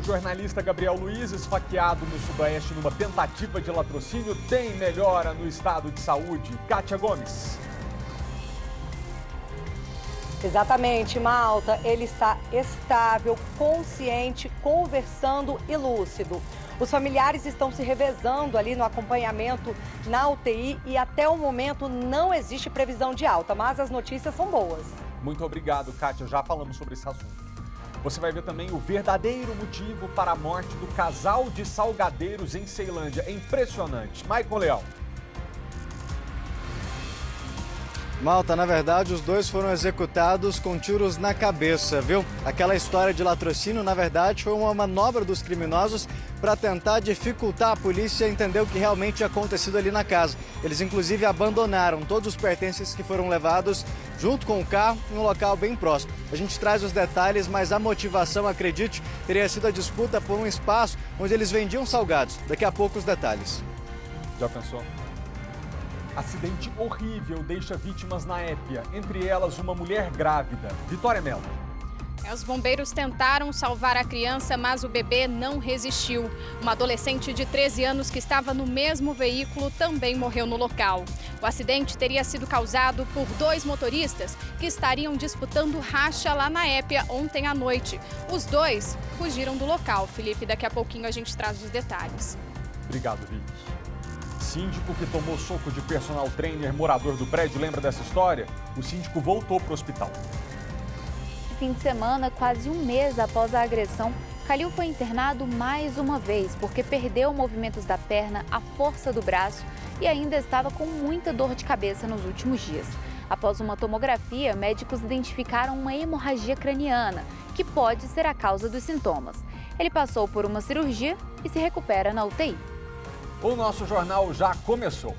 jornalista Gabriel Luiz, esfaqueado no Sudoeste numa tentativa de latrocínio, tem melhora no estado de saúde. Kátia Gomes. Exatamente, Malta. Ele está estável, consciente, conversando e lúcido. Os familiares estão se revezando ali no acompanhamento na UTI e até o momento não existe previsão de alta, mas as notícias são boas. Muito obrigado, Kátia. Já falamos sobre esse assunto. Você vai ver também o verdadeiro motivo para a morte do casal de salgadeiros em Ceilândia. É impressionante. Maicon Leão. Malta, na verdade, os dois foram executados com tiros na cabeça, viu? Aquela história de latrocínio, na verdade, foi uma manobra dos criminosos para tentar dificultar a polícia entender o que realmente tinha acontecido ali na casa. Eles, inclusive, abandonaram todos os pertences que foram levados junto com o carro em um local bem próximo. A gente traz os detalhes, mas a motivação, acredite, teria sido a disputa por um espaço onde eles vendiam salgados. Daqui a pouco os detalhes. Já pensou? Acidente horrível deixa vítimas na épia, entre elas uma mulher grávida. Vitória Mello. Os bombeiros tentaram salvar a criança, mas o bebê não resistiu. Uma adolescente de 13 anos que estava no mesmo veículo também morreu no local. O acidente teria sido causado por dois motoristas que estariam disputando racha lá na épia ontem à noite. Os dois fugiram do local. Felipe, daqui a pouquinho a gente traz os detalhes. Obrigado, Vicky. Síndico que tomou soco de personal trainer, morador do prédio, lembra dessa história? O síndico voltou para o hospital. Fim de semana, quase um mês após a agressão, Calil foi internado mais uma vez porque perdeu movimentos da perna, a força do braço e ainda estava com muita dor de cabeça nos últimos dias. Após uma tomografia, médicos identificaram uma hemorragia craniana, que pode ser a causa dos sintomas. Ele passou por uma cirurgia e se recupera na UTI. O nosso jornal já começou.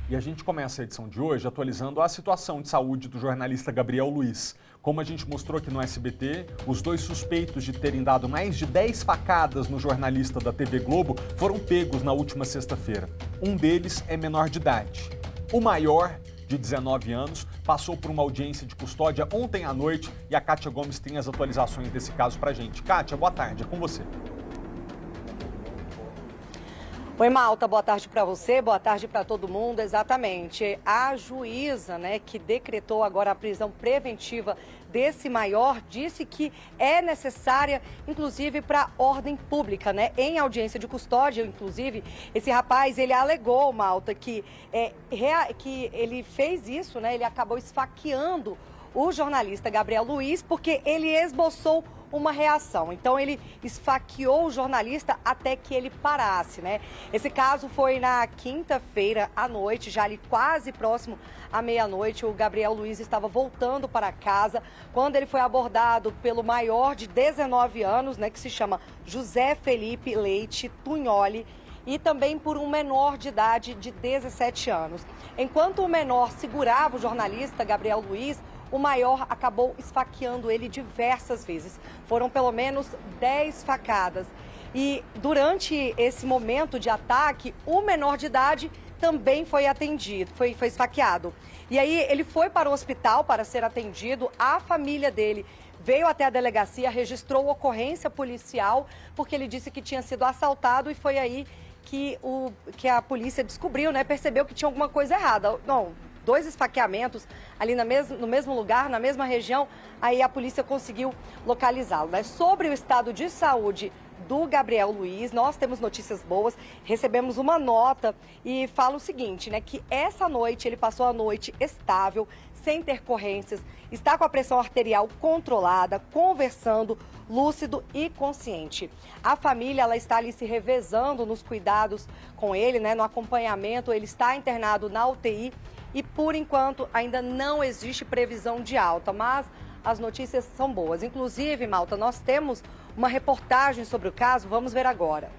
E a gente começa a edição de hoje atualizando a situação de saúde do jornalista Gabriel Luiz. Como a gente mostrou aqui no SBT, os dois suspeitos de terem dado mais de 10 facadas no jornalista da TV Globo foram pegos na última sexta-feira. Um deles é menor de idade. O maior, de 19 anos, passou por uma audiência de custódia ontem à noite e a Kátia Gomes tem as atualizações desse caso pra gente. Kátia, boa tarde, é com você. Oi, Malta, boa tarde para você, boa tarde para todo mundo. Exatamente, a juíza, que decretou agora a prisão preventiva desse maior, disse que é necessária, inclusive, para ordem pública, Em audiência de custódia, inclusive, esse rapaz, ele alegou, Malta, que ele fez isso, Ele acabou esfaqueando o jornalista Gabriel Luiz porque ele esboçou uma reação. Então, ele esfaqueou o jornalista até que ele parasse, Esse caso foi na quinta-feira à noite, já ali quase próximo à meia-noite. O Gabriel Luiz estava voltando para casa quando ele foi abordado pelo maior de 19 anos, que se chama José Felipe Leite Tunholi, e também por um menor de idade de 17 anos. Enquanto o menor segurava o jornalista Gabriel Luiz, o maior acabou esfaqueando ele diversas vezes. Foram pelo menos 10 facadas. E durante esse momento de ataque, o menor de idade também foi atendido, foi esfaqueado. E aí ele foi para o hospital para ser atendido. A família dele veio até a delegacia, registrou ocorrência policial, porque ele disse que tinha sido assaltado e foi aí que a polícia descobriu, percebeu que tinha alguma coisa errada. Não, 2 esfaqueamentos ali no mesmo lugar, na mesma região, aí a polícia conseguiu localizá-lo. Sobre o estado de saúde do Gabriel Luiz, nós temos notícias boas, recebemos uma nota e fala o seguinte, que essa noite ele passou a noite estável, sem intercorrências, está com a pressão arterial controlada, conversando, lúcido e consciente. A família, ela está ali se revezando nos cuidados com ele, no acompanhamento, ele está internado na UTI e, por enquanto, ainda não existe previsão de alta, mas as notícias são boas. Inclusive, Malta, nós temos uma reportagem sobre o caso, vamos ver agora.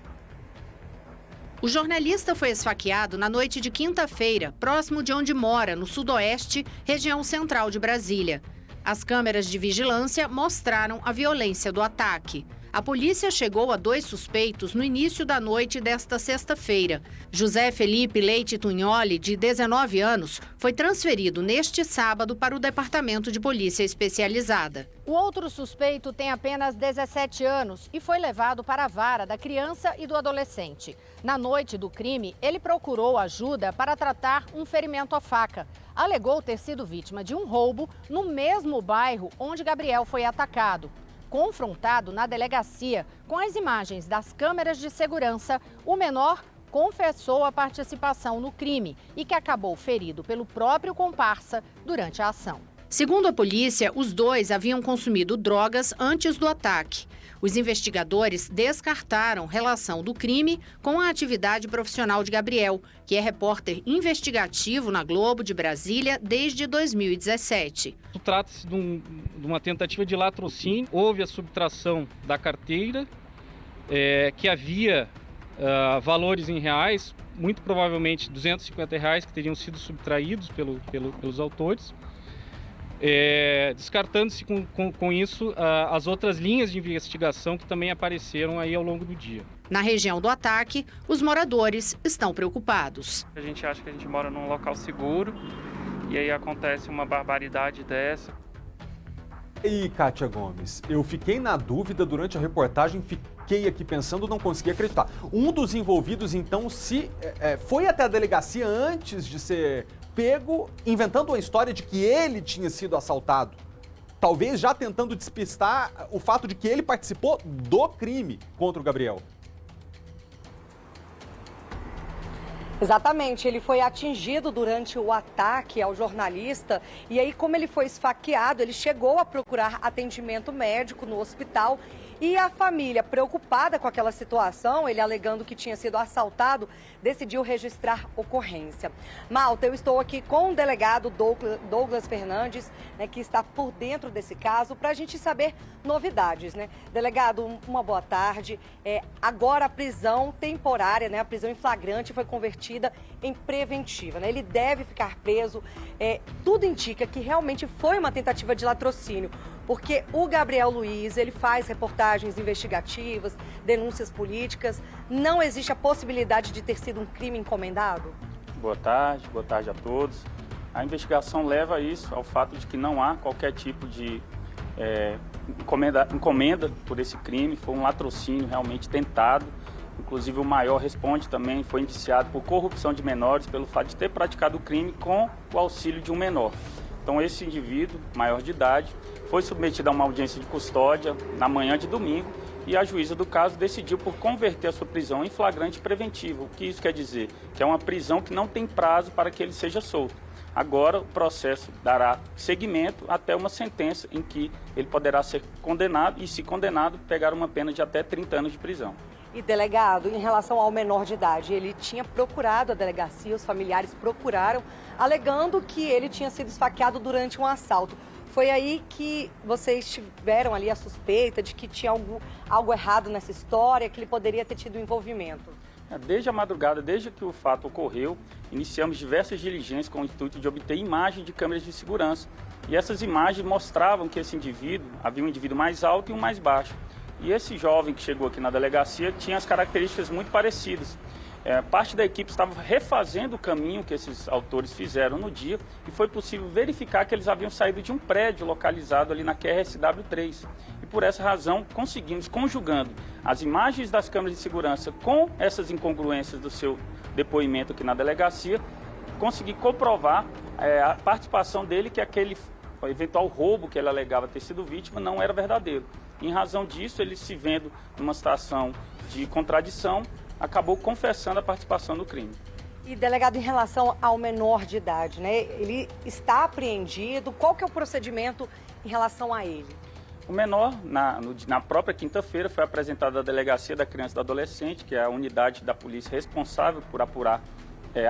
O jornalista foi esfaqueado na noite de quinta-feira, próximo de onde mora, no Sudoeste, região central de Brasília. As câmeras de vigilância mostraram a violência do ataque. A polícia chegou a 2 suspeitos no início da noite desta sexta-feira. José Felipe Leite Tunholi, de 19 anos, foi transferido neste sábado para o Departamento de Polícia Especializada. O outro suspeito tem apenas 17 anos e foi levado para a vara da criança e do adolescente. Na noite do crime, ele procurou ajuda para tratar um ferimento à faca. Alegou ter sido vítima de um roubo no mesmo bairro onde Gabriel foi atacado. Confrontado na delegacia com as imagens das câmeras de segurança, o menor confessou a participação no crime e que acabou ferido pelo próprio comparsa durante a ação. Segundo a polícia, os dois haviam consumido drogas antes do ataque. Os investigadores descartaram relação do crime com a atividade profissional de Gabriel, que é repórter investigativo na Globo de Brasília desde 2017. Trata-se de uma tentativa de latrocínio. Houve a subtração da carteira, que havia valores em reais, muito provavelmente R$250, que teriam sido subtraídos pelos autores. Descartando-se com isso as outras linhas de investigação que também apareceram aí ao longo do dia. Na região do ataque, os moradores estão preocupados. A gente acha que a gente mora num local seguro e aí acontece uma barbaridade dessa. E Kátia Gomes, eu fiquei na dúvida durante a reportagem, fiquei aqui pensando, não consegui acreditar. Um dos envolvidos, então, foi até a delegacia antes de ser pego, inventando uma história de que ele tinha sido assaltado. Talvez já tentando despistar o fato de que ele participou do crime contra o Gabriel. Exatamente, ele foi atingido durante o ataque ao jornalista e aí, como ele foi esfaqueado, ele chegou a procurar atendimento médico no hospital e a família, preocupada com aquela situação, ele alegando que tinha sido assaltado, decidiu registrar ocorrência. Malta, eu estou aqui com o delegado Douglas Fernandes, né, que está por dentro desse caso, para a gente saber novidades, né? Delegado, uma boa tarde. Agora a prisão temporária, né, a prisão em flagrante foi convertida em preventiva, né? Ele deve ficar preso. Tudo indica que realmente foi uma tentativa de latrocínio, porque o Gabriel Luiz, ele faz reportagens investigativas, denúncias políticas. Não existe a possibilidade de ter sido um crime encomendado? Boa tarde a todos. A investigação leva isso ao fato de que não há qualquer tipo de encomenda por esse crime. Foi um latrocínio realmente tentado. Inclusive o maior responde também, foi indiciado por corrupção de menores pelo fato de ter praticado o crime com o auxílio de um menor. Então esse indivíduo, maior de idade, foi submetido a uma audiência de custódia na manhã de domingo e a juíza do caso decidiu por converter a sua prisão em flagrante preventivo. O que isso quer dizer? Que é uma prisão que não tem prazo para que ele seja solto. Agora o processo dará seguimento até uma sentença em que ele poderá ser condenado e, se condenado, pegar uma pena de até 30 anos de prisão. E, delegado, em relação ao menor de idade, ele tinha procurado a delegacia, os familiares procuraram, alegando que ele tinha sido esfaqueado durante um assalto. Foi aí que vocês tiveram ali a suspeita de que tinha algo errado nessa história, que ele poderia ter tido envolvimento? Desde a madrugada, desde que o fato ocorreu, iniciamos diversas diligências com o intuito de obter imagem de câmeras de segurança. E essas imagens mostravam que esse indivíduo, havia um indivíduo mais alto e um mais baixo. E esse jovem que chegou aqui na delegacia tinha as características muito parecidas. Parte da equipe estava refazendo o caminho que esses autores fizeram no dia e foi possível verificar que eles haviam saído de um prédio localizado ali na QRSW3. E por essa razão conseguimos, conjugando as imagens das câmeras de segurança com essas incongruências do seu depoimento aqui na delegacia, conseguir comprovar a participação dele, que aquele eventual roubo que ele alegava ter sido vítima não era verdadeiro. Em razão disso, ele, se vendo numa situação de contradição, acabou confessando a participação no crime. E, delegado, em relação ao menor de idade, né? Ele está apreendido. Qual que é o procedimento em relação a ele? O menor, na própria quinta-feira, foi apresentado à Delegacia da Criança e do Adolescente, que é a unidade da polícia responsável por apurar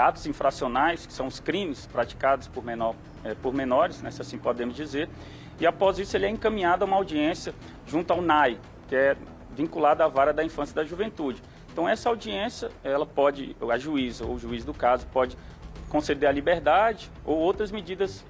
atos infracionais, que são os crimes praticados por menores, né, se assim podemos dizer. E após isso ele é encaminhado a uma audiência junto ao NAI, que é vinculado à Vara da Infância e da Juventude. Então essa audiência, ela pode, a juíza ou o juiz do caso pode conceder a liberdade ou outras medidas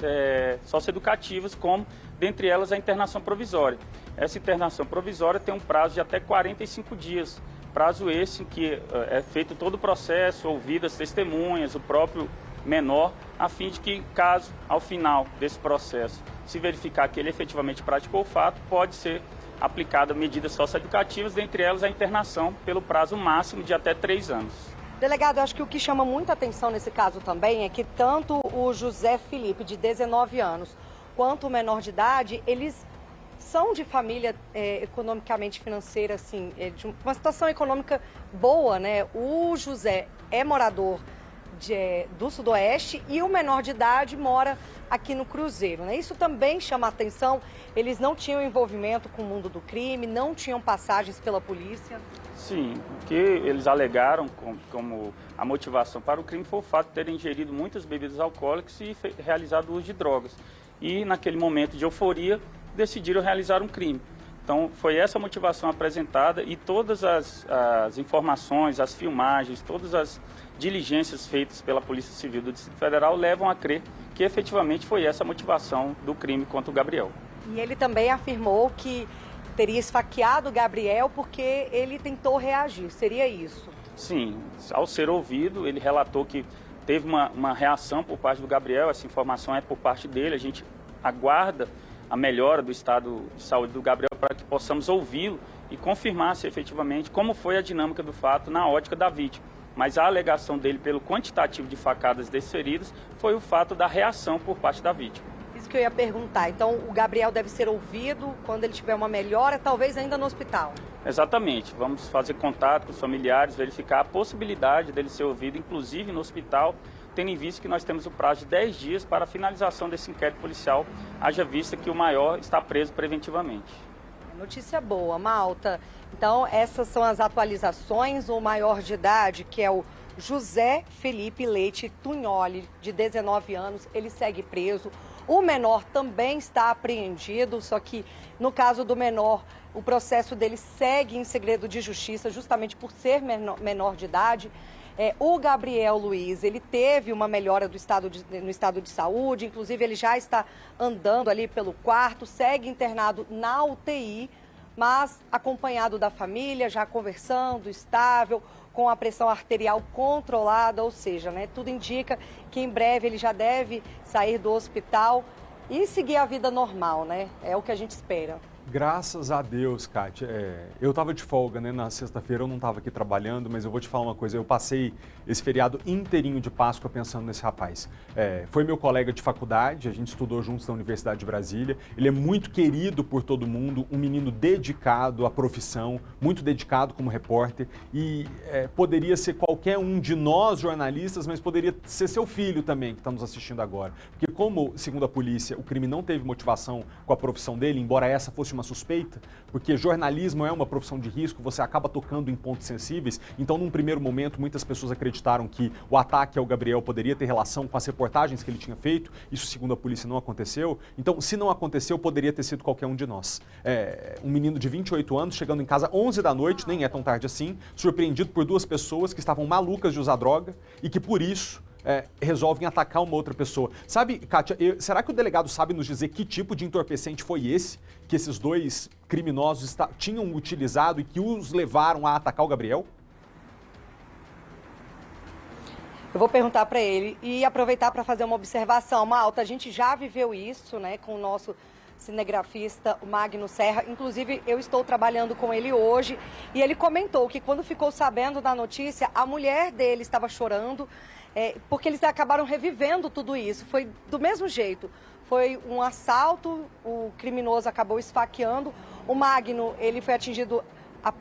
socioeducativas, como, dentre elas, a internação provisória. Essa internação provisória tem um prazo de até 45 dias, prazo esse em que é feito todo o processo, ouvidas testemunhas, o próprio menor, a fim de que, caso, ao final desse processo, se verificar que ele efetivamente praticou o fato, pode ser aplicada medidas socioeducativas, dentre elas a internação pelo prazo máximo de até 3 anos. Delegado, eu acho que o que chama muita atenção nesse caso também é que tanto o José Felipe, de 19 anos, quanto o menor de idade, eles são de família economicamente financeira, assim, de uma situação econômica boa, né? O José é morador do Sudoeste e o menor de idade mora aqui no Cruzeiro, né? Isso também chama atenção. Eles não tinham envolvimento com o mundo do crime, não tinham passagens pela polícia. Sim, o que eles alegaram como a motivação para o crime foi o fato de terem ingerido muitas bebidas alcoólicas e realizado o uso de drogas. E naquele momento de euforia decidiram realizar um crime. Então foi essa a motivação apresentada e todas as informações, as filmagens, todas as diligências feitas pela Polícia Civil do Distrito Federal levam a crer que efetivamente foi essa a motivação do crime contra o Gabriel. E ele também afirmou que teria esfaqueado o Gabriel porque ele tentou reagir, seria isso? Sim, ao ser ouvido, ele relatou que teve uma reação por parte do Gabriel, essa informação é por parte dele, a gente aguarda a melhora do estado de saúde do Gabriel para que possamos ouvi-lo e confirmar se efetivamente como foi a dinâmica do fato na ótica da vítima. Mas a alegação dele pelo quantitativo de facadas desferidas foi o fato da reação por parte da vítima. Isso que eu ia perguntar. Então, o Gabriel deve ser ouvido quando ele tiver uma melhora, talvez ainda no hospital? Exatamente. Vamos fazer contato com os familiares, verificar a possibilidade dele ser ouvido, inclusive no hospital, tendo em vista que nós temos o prazo de 10 dias para a finalização desse inquérito policial, haja vista que o maior está preso preventivamente. Notícia boa, Malta. Então, essas são as atualizações. O maior de idade, que é o José Felipe Leite Tunholi, de 19 anos, ele segue preso. O menor também está apreendido, só que no caso do menor, o processo dele segue em segredo de justiça, justamente por ser menor de idade. O Gabriel Luiz, ele teve uma melhora no estado de saúde, inclusive ele já está andando ali pelo quarto, segue internado na UTI, mas acompanhado da família, já conversando, estável, com a pressão arterial controlada, ou seja, né, tudo indica que em breve ele já deve sair do hospital e seguir a vida normal, né? É o que a gente espera. Graças a Deus, Kátia. Eu estava de folga, né? Na sexta-feira eu não estava aqui trabalhando, mas eu vou te falar uma coisa. Eu passei esse feriado inteirinho de Páscoa pensando nesse rapaz. Foi meu colega de faculdade, a gente estudou juntos na Universidade de Brasília. Ele é muito querido por todo mundo, um menino dedicado à profissão, muito dedicado como repórter. E poderia ser qualquer um de nós, jornalistas, mas poderia ser seu filho também, que está nos assistindo agora. Porque como, segundo a polícia, o crime não teve motivação com a profissão dele, embora essa fosse uma suspeita, porque jornalismo é uma profissão de risco, você acaba tocando em pontos sensíveis. Então, num primeiro momento, muitas pessoas acreditaram que o ataque ao Gabriel poderia ter relação com as reportagens que ele tinha feito. Isso, segundo a polícia, não aconteceu. Então, se não aconteceu, poderia ter sido qualquer um de nós. Um menino de 28 anos, chegando em casa 11 da noite, nem é tão tarde assim, surpreendido por 2 pessoas que estavam malucas de usar droga e que, por isso, resolvem atacar uma outra pessoa. Sabe, Kátia, será que o delegado sabe nos dizer que tipo de entorpecente foi esse que esses 2 criminosos tinham utilizado e que os levaram a atacar o Gabriel? Eu vou perguntar para ele e aproveitar para fazer uma observação. Malta, a gente já viveu isso, né, com o nosso cinegrafista, o Magno Serra. Inclusive, eu estou trabalhando com ele hoje e ele comentou que quando ficou sabendo da notícia, a mulher dele estava chorando, porque eles acabaram revivendo tudo isso. Foi do mesmo jeito. Foi um assalto, o criminoso acabou esfaqueando. O Magno, ele foi atingido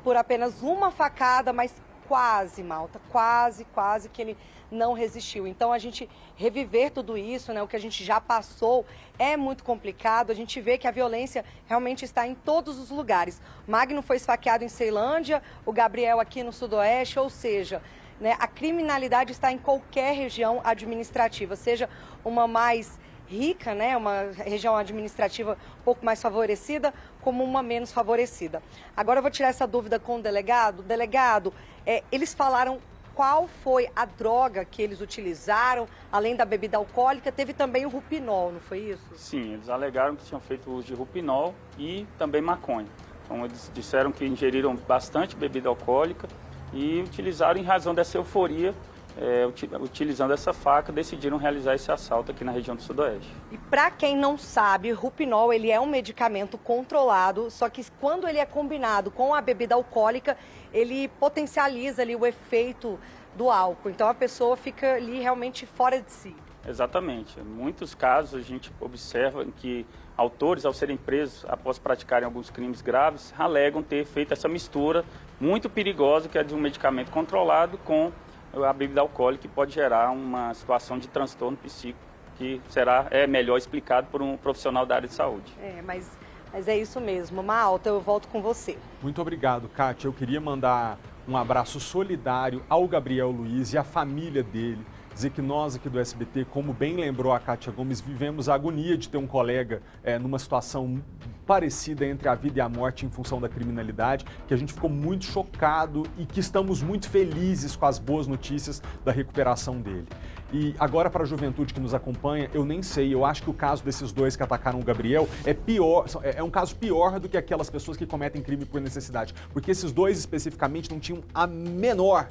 por apenas uma facada, mas quase, Malta, quase que ele não resistiu. Então, a gente reviver tudo isso, né, o que a gente já passou, é muito complicado. A gente vê que a violência realmente está em todos os lugares. O Magno foi esfaqueado em Ceilândia, o Gabriel aqui no Sudoeste, ou seja, né, a criminalidade está em qualquer região administrativa, seja uma mais rica, né, uma região administrativa um pouco mais favorecida, como uma menos favorecida. Agora eu vou tirar essa dúvida com o delegado. Delegado, eles falaram qual foi a droga que eles utilizaram, além da bebida alcoólica, teve também o Rupinol, não foi isso? Sim, eles alegaram que tinham feito uso de Rupinol e também maconha. Então eles disseram que ingeriram bastante bebida alcoólica e utilizaram, em razão dessa euforia, utilizando essa faca, decidiram realizar esse assalto aqui na região do Sudoeste. E para quem não sabe, Rupinol ele é um medicamento controlado, só que quando ele é combinado com a bebida alcoólica, ele potencializa ali o efeito do álcool. Então a pessoa fica ali realmente fora de si. Exatamente. Em muitos casos a gente observa que autores, ao serem presos após praticarem alguns crimes graves, alegam ter feito essa mistura muito perigosa, que é de um medicamento controlado com a bebida alcoólica, que pode gerar uma situação de transtorno psíquico que é melhor explicado por um profissional da área de saúde. Mas é isso mesmo. Malta, eu volto com você. Muito obrigado, Kátia. Eu queria mandar um abraço solidário ao Gabriel Luiz e à família dele. Dizer que nós aqui do SBT, como bem lembrou a Kátia Gomes, vivemos a agonia de ter um colega numa situação parecida entre a vida e a morte em função da criminalidade, que a gente ficou muito chocado e que estamos muito felizes com as boas notícias da recuperação dele. E agora, para a juventude que nos acompanha, eu nem sei, eu acho que o caso desses dois que atacaram o Gabriel é pior, é um caso pior do que aquelas pessoas que cometem crime por necessidade, porque esses dois especificamente não tinham a menor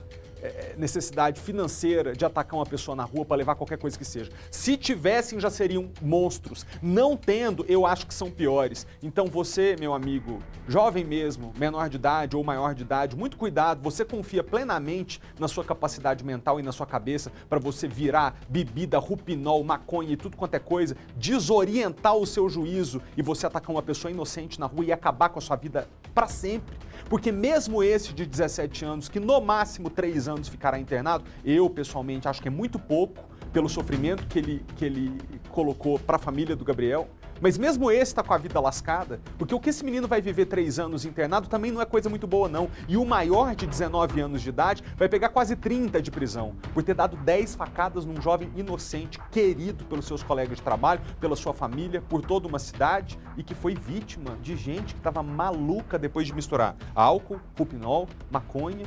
necessidade financeira de atacar uma pessoa na rua para levar qualquer coisa que seja. Se tivessem, já seriam monstros. Não tendo, eu acho que são piores. Então você, meu amigo, jovem mesmo, menor de idade ou maior de idade, muito cuidado, você confia plenamente na sua capacidade mental e na sua cabeça para você virar bebida, Rupinol, maconha e tudo quanto é coisa, desorientar o seu juízo e você atacar uma pessoa inocente na rua e acabar com a sua vida para sempre. Porque mesmo esse de 17 anos, que no máximo 3 anos ficará internado, eu pessoalmente acho que é muito pouco pelo sofrimento que ele colocou para a família do Gabriel, mas mesmo esse está com a vida lascada, porque o que esse menino vai viver 3 anos internado também não é coisa muito boa não, e o maior de 19 anos de idade vai pegar quase 30 de prisão, por ter dado 10 facadas num jovem inocente, querido pelos seus colegas de trabalho, pela sua família, por toda uma cidade, e que foi vítima de gente que estava maluca depois de misturar álcool, Rupinol, maconha,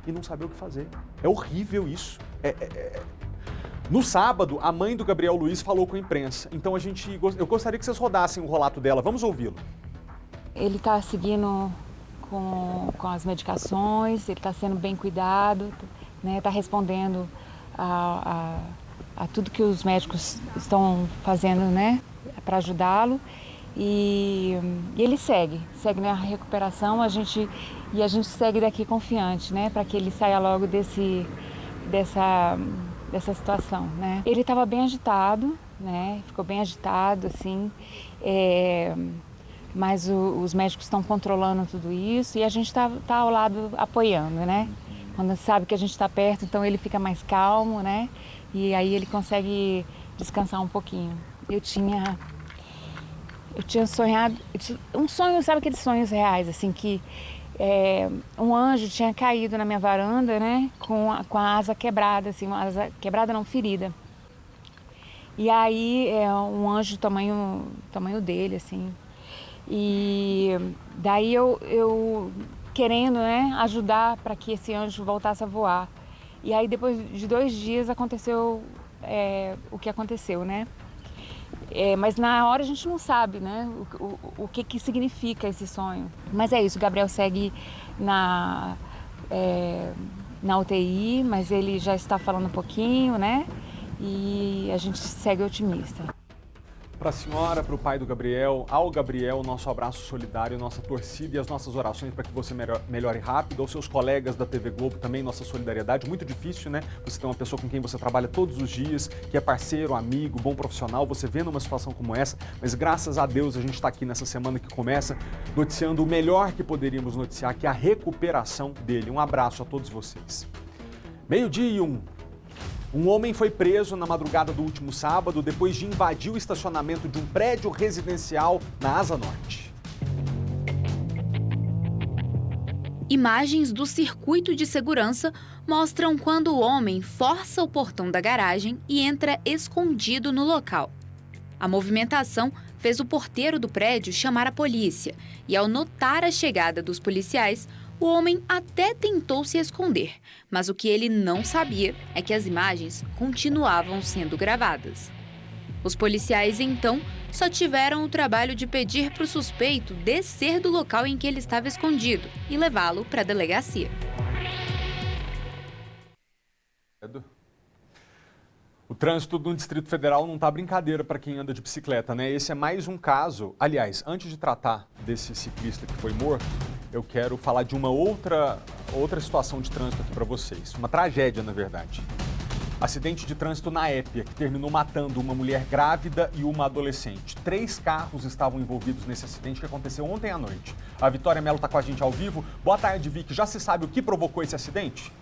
e não saber o que fazer. É horrível isso. No sábado, a mãe do Gabriel Luiz falou com a imprensa. Então eu gostaria que vocês rodassem o relato dela. Vamos ouvi-lo. Ele está seguindo com as medicações, ele está sendo bem cuidado, né? Está respondendo a tudo que os médicos estão fazendo, né? Para ajudá-lo. E ele segue na recuperação, a gente segue daqui confiante, né, para que ele saia logo dessa situação, né. Ele estava bem agitado, né, ficou bem agitado, assim, mas os médicos estão controlando tudo isso e a gente tá ao lado apoiando, né. Quando sabe que a gente está perto, então ele fica mais calmo, né, e aí ele consegue descansar um pouquinho. Eu tinha sonhado, um sonho, sabe aqueles sonhos reais, assim, que um anjo tinha caído na minha varanda, né, com a asa quebrada, assim, uma asa quebrada não, ferida. E aí, um anjo tamanho dele, assim, e daí eu querendo, né, ajudar para que esse anjo voltasse a voar. E aí, depois de 2 dias, aconteceu o que aconteceu, né. Mas na hora a gente não sabe, né, o que significa esse sonho. Mas é isso, o Gabriel segue na UTI, mas ele já está falando um pouquinho, né, e a gente segue otimista. Para a senhora, para o pai do Gabriel, ao Gabriel, nosso abraço solidário, nossa torcida e as nossas orações para que você melhore rápido. Aos seus colegas da TV Globo também, nossa solidariedade. Muito difícil, né? Você tem uma pessoa com quem você trabalha todos os dias, que é parceiro, amigo, bom profissional, você vê numa situação como essa, mas graças a Deus a gente está aqui nessa semana que começa noticiando o melhor que poderíamos noticiar, que é a recuperação dele. Um abraço a todos vocês. 12:01. Um homem foi preso na madrugada do último sábado depois de invadir o estacionamento de um prédio residencial na Asa Norte. Imagens do circuito de segurança mostram quando o homem força o portão da garagem e entra escondido no local. A movimentação fez o porteiro do prédio chamar a polícia e, ao notar a chegada dos policiais, O homem até tentou se esconder, mas o que ele não sabia é que as imagens continuavam sendo gravadas. Os policiais, então, só tiveram o trabalho de pedir para o suspeito descer do local em que ele estava escondido e levá-lo para a delegacia. O trânsito do Distrito Federal não tá brincadeira para quem anda de bicicleta, né? Esse é mais um caso. Aliás, antes de tratar desse ciclista que foi morto, eu quero falar de uma outra situação de trânsito aqui para vocês. Uma tragédia, na verdade. Acidente de trânsito na Épia, que terminou matando uma mulher grávida e uma adolescente. 3 carros estavam envolvidos nesse acidente que aconteceu ontem à noite. A Vitória Mello está com a gente ao vivo. Boa tarde, Vicky. Já se sabe o que provocou esse acidente?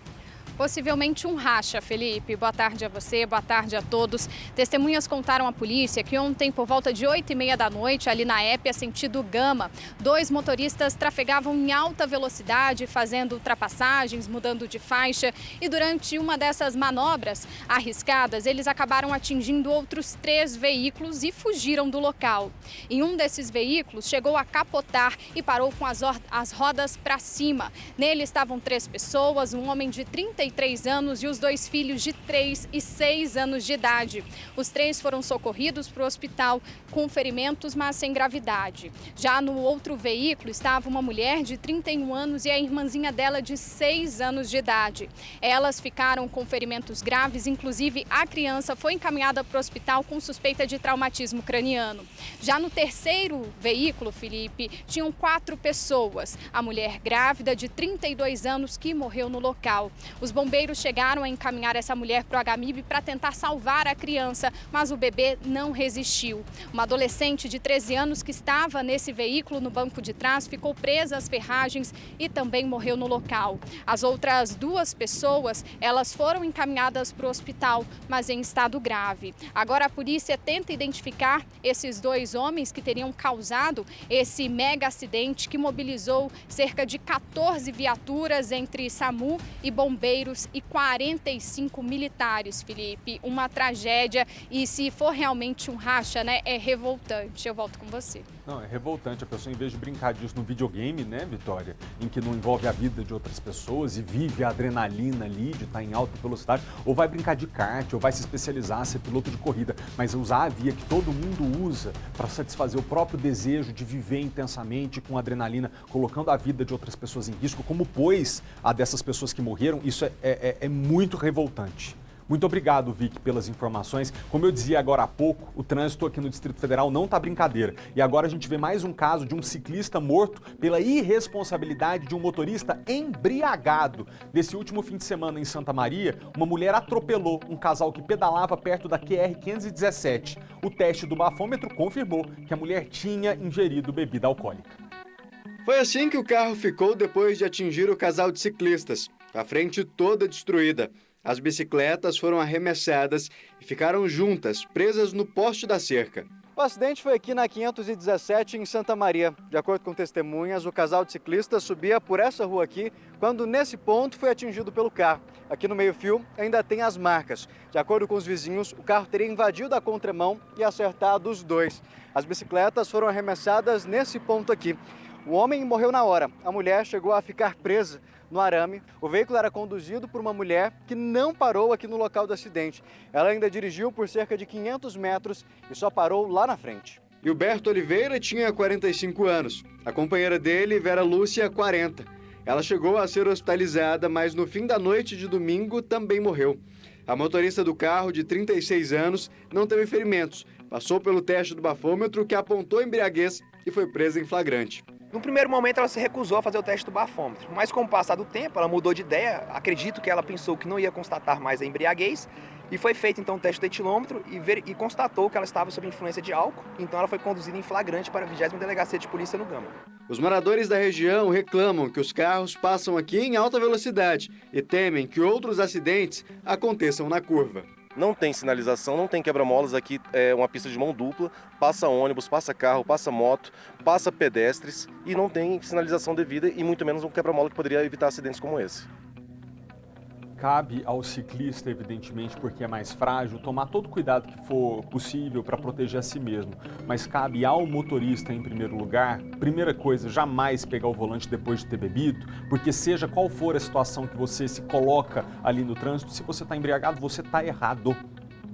Possivelmente um racha, Felipe. Boa tarde a você, boa tarde a todos. Testemunhas contaram à polícia que ontem, por volta de 8h30 da noite, ali na Épia, sentido Gama, 2 motoristas trafegavam em alta velocidade, fazendo ultrapassagens, mudando de faixa. E durante uma dessas manobras arriscadas, eles acabaram atingindo outros 3 veículos e fugiram do local. Em um desses veículos, chegou a capotar e parou com as rodas para cima. Nele estavam 3 pessoas, um homem de 33 anos e os 2 filhos de 3 e 6 anos de idade. Os 3 foram socorridos para o hospital com ferimentos, mas sem gravidade. Já no outro veículo estava uma mulher de 31 anos e a irmãzinha dela de 6 anos de idade. Elas ficaram com ferimentos graves, inclusive a criança foi encaminhada para o hospital com suspeita de traumatismo craniano. Já no terceiro veículo, Felipe, tinham 4 pessoas. A mulher grávida de 32 anos que morreu no local. Os bombeiros chegaram a encaminhar essa mulher para o HMIB para tentar salvar a criança, mas o bebê não resistiu. Uma adolescente de 13 anos que estava nesse veículo no banco de trás ficou presa às ferragens e também morreu no local. As outras 2 pessoas, elas foram encaminhadas para o hospital, mas em estado grave. Agora a polícia tenta identificar esses 2 homens que teriam causado esse mega acidente que mobilizou cerca de 14 viaturas entre SAMU e bombeiros e 45 militares, Felipe. Uma tragédia e se for realmente um racha, né, é revoltante. Eu volto com você. Não, é revoltante. A pessoa, em vez de brincar disso no videogame, né, Vitória, em que não envolve a vida de outras pessoas e vive a adrenalina ali de estar em alta velocidade, ou vai brincar de kart, ou vai se especializar, ser piloto de corrida, mas usar a via que todo mundo usa para satisfazer o próprio desejo de viver intensamente com adrenalina, colocando a vida de outras pessoas em risco, como pôs a dessas pessoas que morreram, isso é muito revoltante. Muito obrigado, Vicky, pelas informações. Como eu dizia agora há pouco, o trânsito aqui no Distrito Federal não está brincadeira. E agora a gente vê mais um caso de um ciclista morto pela irresponsabilidade de um motorista embriagado. Nesse último fim de semana em Santa Maria, uma mulher atropelou um casal que pedalava perto da QR 517. O teste do bafômetro confirmou que a mulher tinha ingerido bebida alcoólica. Foi assim que o carro ficou depois de atingir o casal de ciclistas. A frente toda destruída. As bicicletas foram arremessadas e ficaram juntas, presas no poste da cerca. O acidente foi aqui na 517, em Santa Maria. De acordo com testemunhas, o casal de ciclistas subia por essa rua aqui, quando nesse ponto foi atingido pelo carro. Aqui no meio-fio ainda tem as marcas. De acordo com os vizinhos, o carro teria invadido a contramão e acertado os 2. As bicicletas foram arremessadas nesse ponto aqui. O homem morreu na hora. A mulher chegou a ficar presa no arame. O veículo era conduzido por uma mulher que não parou aqui no local do acidente. Ela ainda dirigiu por cerca de 500 metros e só parou lá na frente. Gilberto Oliveira tinha 45 anos. A companheira dele, Vera Lúcia, 40. Ela chegou a ser hospitalizada, mas no fim da noite de domingo também morreu. A motorista do carro, de 36 anos, não teve ferimentos. Passou pelo teste do bafômetro, que apontou embriaguez, e foi presa em flagrante. No primeiro momento ela se recusou a fazer o teste do bafômetro, mas com o passar do tempo ela mudou de ideia, acredito que ela pensou que não ia constatar mais a embriaguez e foi feito então o teste do etilômetro e constatou que ela estava sob influência de álcool, então ela foi conduzida em flagrante para a 20ª Delegacia de Polícia no Gama. Os moradores da região reclamam que os carros passam aqui em alta velocidade e temem que outros acidentes aconteçam na curva. Não tem sinalização, não tem quebra-molas, aqui é uma pista de mão dupla, passa ônibus, passa carro, passa moto, passa pedestres e não tem sinalização devida e muito menos um quebra-mola que poderia evitar acidentes como esse. Cabe ao ciclista, evidentemente, porque é mais frágil, tomar todo o cuidado que for possível para proteger a si mesmo. Mas cabe ao motorista, em primeiro lugar, primeira coisa, jamais pegar o volante depois de ter bebido, porque seja qual for a situação que você se coloca ali no trânsito, se você está embriagado, você está errado,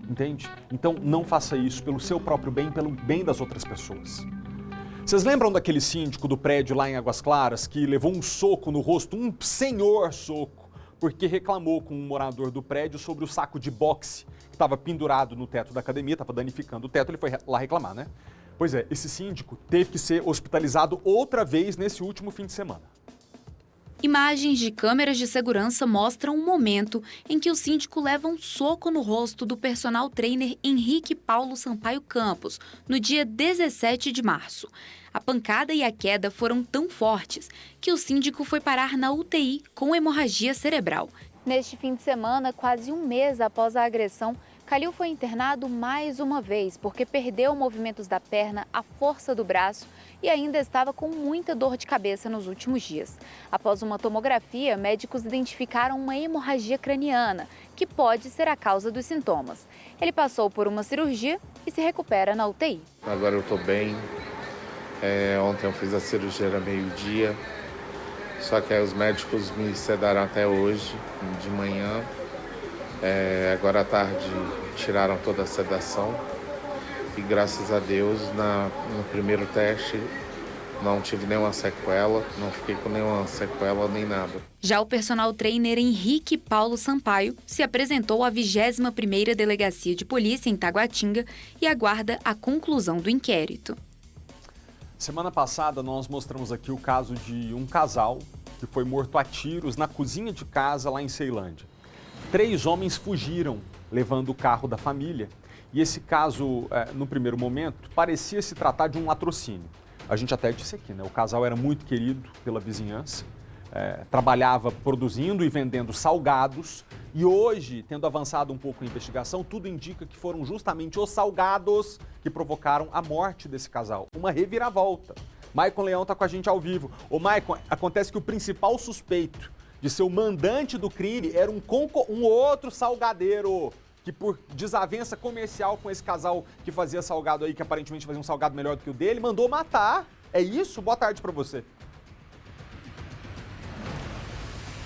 entende? Então não faça isso pelo seu próprio bem, pelo bem das outras pessoas. Vocês lembram daquele síndico do prédio lá em Águas Claras que levou um soco no rosto, um senhor soco, porque reclamou com um morador do prédio sobre o saco de boxe que estava pendurado no teto da academia, estava danificando o teto, ele foi lá reclamar, né? Pois é, esse síndico teve que ser hospitalizado outra vez nesse último fim de semana. Imagens de câmeras de segurança mostram um momento em que o síndico leva um soco no rosto do personal trainer Henrique Paulo Sampaio Campos, no dia 17 de março. A pancada e a queda foram tão fortes que o síndico foi parar na UTI com hemorragia cerebral. Neste fim de semana, quase um mês após a agressão, Calil foi internado mais uma vez porque perdeu movimentos da perna, a força do braço e ainda estava com muita dor de cabeça nos últimos dias. Após uma tomografia, médicos identificaram uma hemorragia craniana, que pode ser a causa dos sintomas. Ele passou por uma cirurgia e se recupera na UTI. Agora eu estou bem. Ontem eu fiz a cirurgia, era meio-dia, só que aí os médicos me sedaram até hoje, de manhã. Agora à tarde tiraram toda a sedação e graças a Deus no primeiro teste não tive nenhuma sequela, não fiquei com nenhuma sequela nem nada. Já o personal trainer Henrique Paulo Sampaio se apresentou à 21ª Delegacia de Polícia em Taguatinga e aguarda a conclusão do inquérito. Semana passada nós mostramos aqui o caso de um casal que foi morto a tiros na cozinha de casa lá em Ceilândia. 3 homens fugiram, levando o carro da família. E esse caso, no primeiro momento, parecia se tratar de um latrocínio. A gente até disse aqui, né? O casal era muito querido pela vizinhança, trabalhava produzindo e vendendo salgados. E hoje, tendo avançado um pouco a investigação, tudo indica que foram justamente os salgados que provocaram a morte desse casal. Uma reviravolta. Maicon Leão está com a gente ao vivo. Ô Maicon, acontece que o principal suspeito de ser o mandante do crime era um outro salgadeiro que, por desavença comercial com esse casal que fazia salgado aí, que aparentemente fazia um salgado melhor do que o dele, mandou matar. É isso? Boa tarde para você.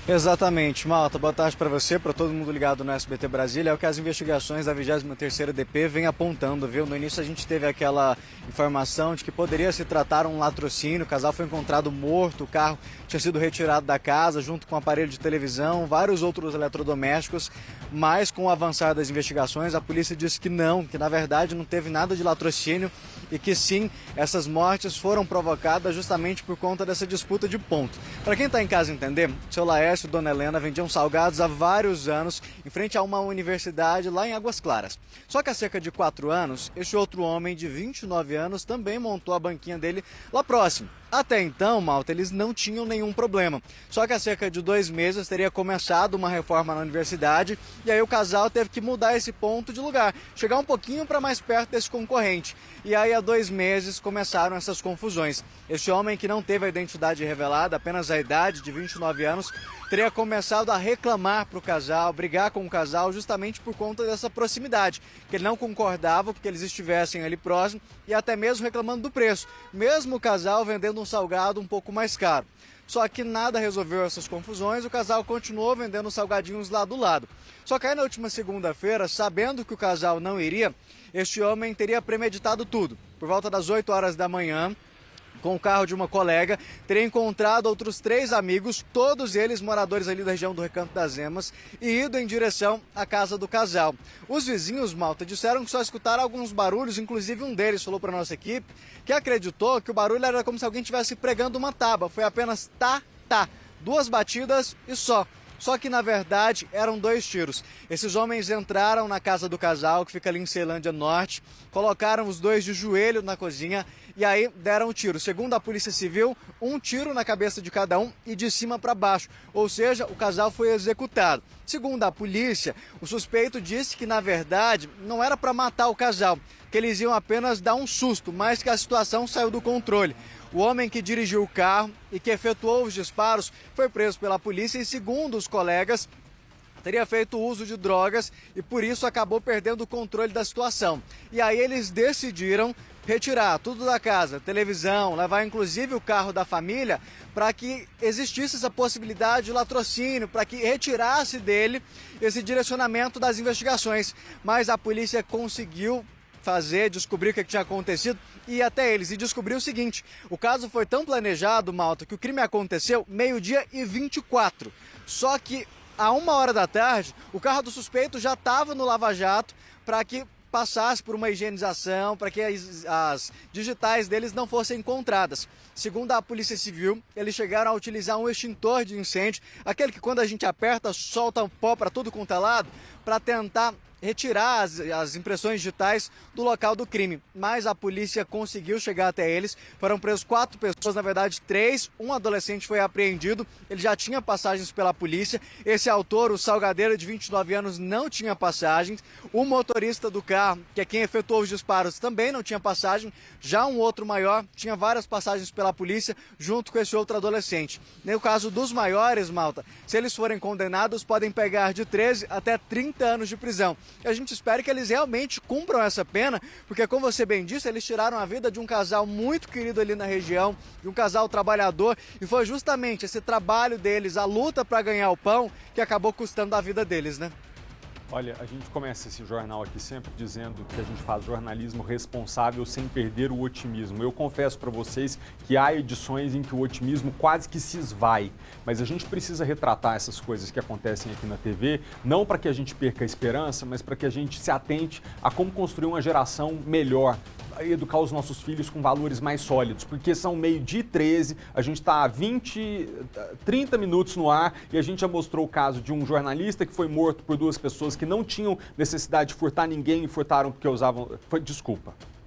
Exatamente, Malta. Boa tarde para você, para todo mundo ligado no SBT Brasília. É o que as investigações da 23ª DP vêm apontando, viu? No início a gente teve aquela informação de que poderia se tratar um latrocínio. O casal foi encontrado morto, o carro tinha sido retirado da casa junto com um aparelho de televisão, vários outros eletrodomésticos. Mas com o avançar das investigações, a polícia disse que não, que na verdade não teve nada de latrocínio e que sim, essas mortes foram provocadas justamente por conta dessa disputa de ponto. Para quem está em casa entender, o seu Laércio e Dona Helena vendiam salgados há vários anos em frente a uma universidade lá em Águas Claras. Só que há cerca de 4 anos, este outro homem de 29 anos também montou a banquinha dele lá próximo. Até então, Malta, eles não tinham nenhum problema. Só que há cerca de 2 meses teria começado uma reforma na universidade e aí o casal teve que mudar esse ponto de lugar, chegar um pouquinho para mais perto desse concorrente. E aí há 2 meses começaram essas confusões. Este homem, que não teve a identidade revelada, apenas a idade de 29 anos, teria começado a reclamar para o casal, brigar com o casal justamente por conta dessa proximidade, que ele não concordava que eles estivessem ali próximo e até mesmo reclamando do preço, mesmo o casal vendendo um salgado um pouco mais caro. Só que nada resolveu essas confusões, o casal continuou vendendo salgadinhos lá do lado. Só que aí na última segunda-feira, sabendo que o casal não iria, este homem teria premeditado tudo. Por volta das 8 horas da manhã, com o carro de uma colega, teria encontrado outros 3 amigos, todos eles moradores ali da região do Recanto das Emas, e ido em direção à casa do casal. Os vizinhos, Malta, disseram que só escutaram alguns barulhos, inclusive um deles falou para a nossa equipe que acreditou que o barulho era como se alguém estivesse pregando uma tábua. Foi apenas tá, 2 batidas e só. Só que, na verdade, eram 2 tiros. Esses homens entraram na casa do casal, que fica ali em Ceilândia Norte, colocaram os 2 de joelho na cozinha e aí deram um tiro. Segundo a Polícia Civil, 1 tiro na cabeça de cada um e de cima para baixo. Ou seja, o casal foi executado. Segundo a polícia, o suspeito disse que, na verdade, não era para matar o casal, que eles iam apenas dar um susto, mas que a situação saiu do controle. O homem que dirigiu o carro e que efetuou os disparos foi preso pela polícia e, segundo os colegas, teria feito uso de drogas e por isso acabou perdendo o controle da situação. E aí eles decidiram retirar tudo da casa, televisão, levar inclusive o carro da família, para que existisse essa possibilidade de latrocínio, para que retirasse dele esse direcionamento das investigações. Mas a polícia conseguiu descobrir o que tinha acontecido e ir até eles. E descobriu o seguinte: o caso foi tão planejado, Malta, que o crime aconteceu 12h24. Só que a 1h da tarde, o carro do suspeito já estava no Lava Jato para que passasse por uma higienização, para que as digitais deles não fossem encontradas. Segundo a Polícia Civil, eles chegaram a utilizar um extintor de incêndio, aquele que quando a gente aperta, solta pó para tudo quanto é lado, para tentar retirar as impressões digitais do local do crime. Mas a polícia conseguiu chegar até eles. Foram presos 4 pessoas, na verdade 3. Um adolescente foi apreendido. Ele já tinha passagens pela polícia. Esse autor, o Salgadeiro, de 29 anos, não tinha passagens. O motorista do carro, que é quem efetuou os disparos, também não tinha passagem. Já um outro maior tinha várias passagens pela polícia, junto com esse outro adolescente. No caso dos maiores, Malta, se eles forem condenados, podem pegar de 13 até 30 anos de prisão. A gente espera que eles realmente cumpram essa pena, porque, como você bem disse, eles tiraram a vida de um casal muito querido ali na região, de um casal trabalhador, e foi justamente esse trabalho deles, a luta para ganhar o pão, que acabou custando a vida deles, né? Olha, a gente começa esse jornal aqui sempre dizendo que a gente faz jornalismo responsável sem perder o otimismo. Eu confesso para vocês que há edições em que o otimismo quase que se esvai, mas a gente precisa retratar essas coisas que acontecem aqui na TV, não para que a gente perca a esperança, mas para que a gente se atente a como construir uma geração melhor, educar os nossos filhos com valores mais sólidos, porque são 12h13, a gente está há 30 minutos no ar e a gente já mostrou o caso de um jornalista que foi morto por 2 pessoas que não tinham necessidade de furtar ninguém e furtaram porque usavam...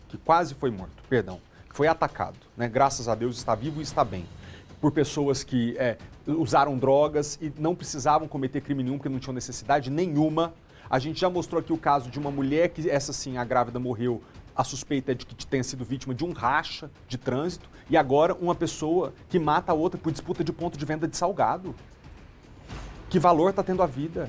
que quase foi morto, perdão, foi atacado, né? Graças a Deus está vivo e está bem, por pessoas que usaram drogas e não precisavam cometer crime nenhum porque não tinham necessidade nenhuma. A gente já mostrou aqui o caso de uma mulher que, essa sim, a grávida morreu. A suspeita é de que tenha sido vítima de um racha de trânsito e agora uma pessoa que mata a outra por disputa de ponto de venda de salgado. Que valor está tendo a vida?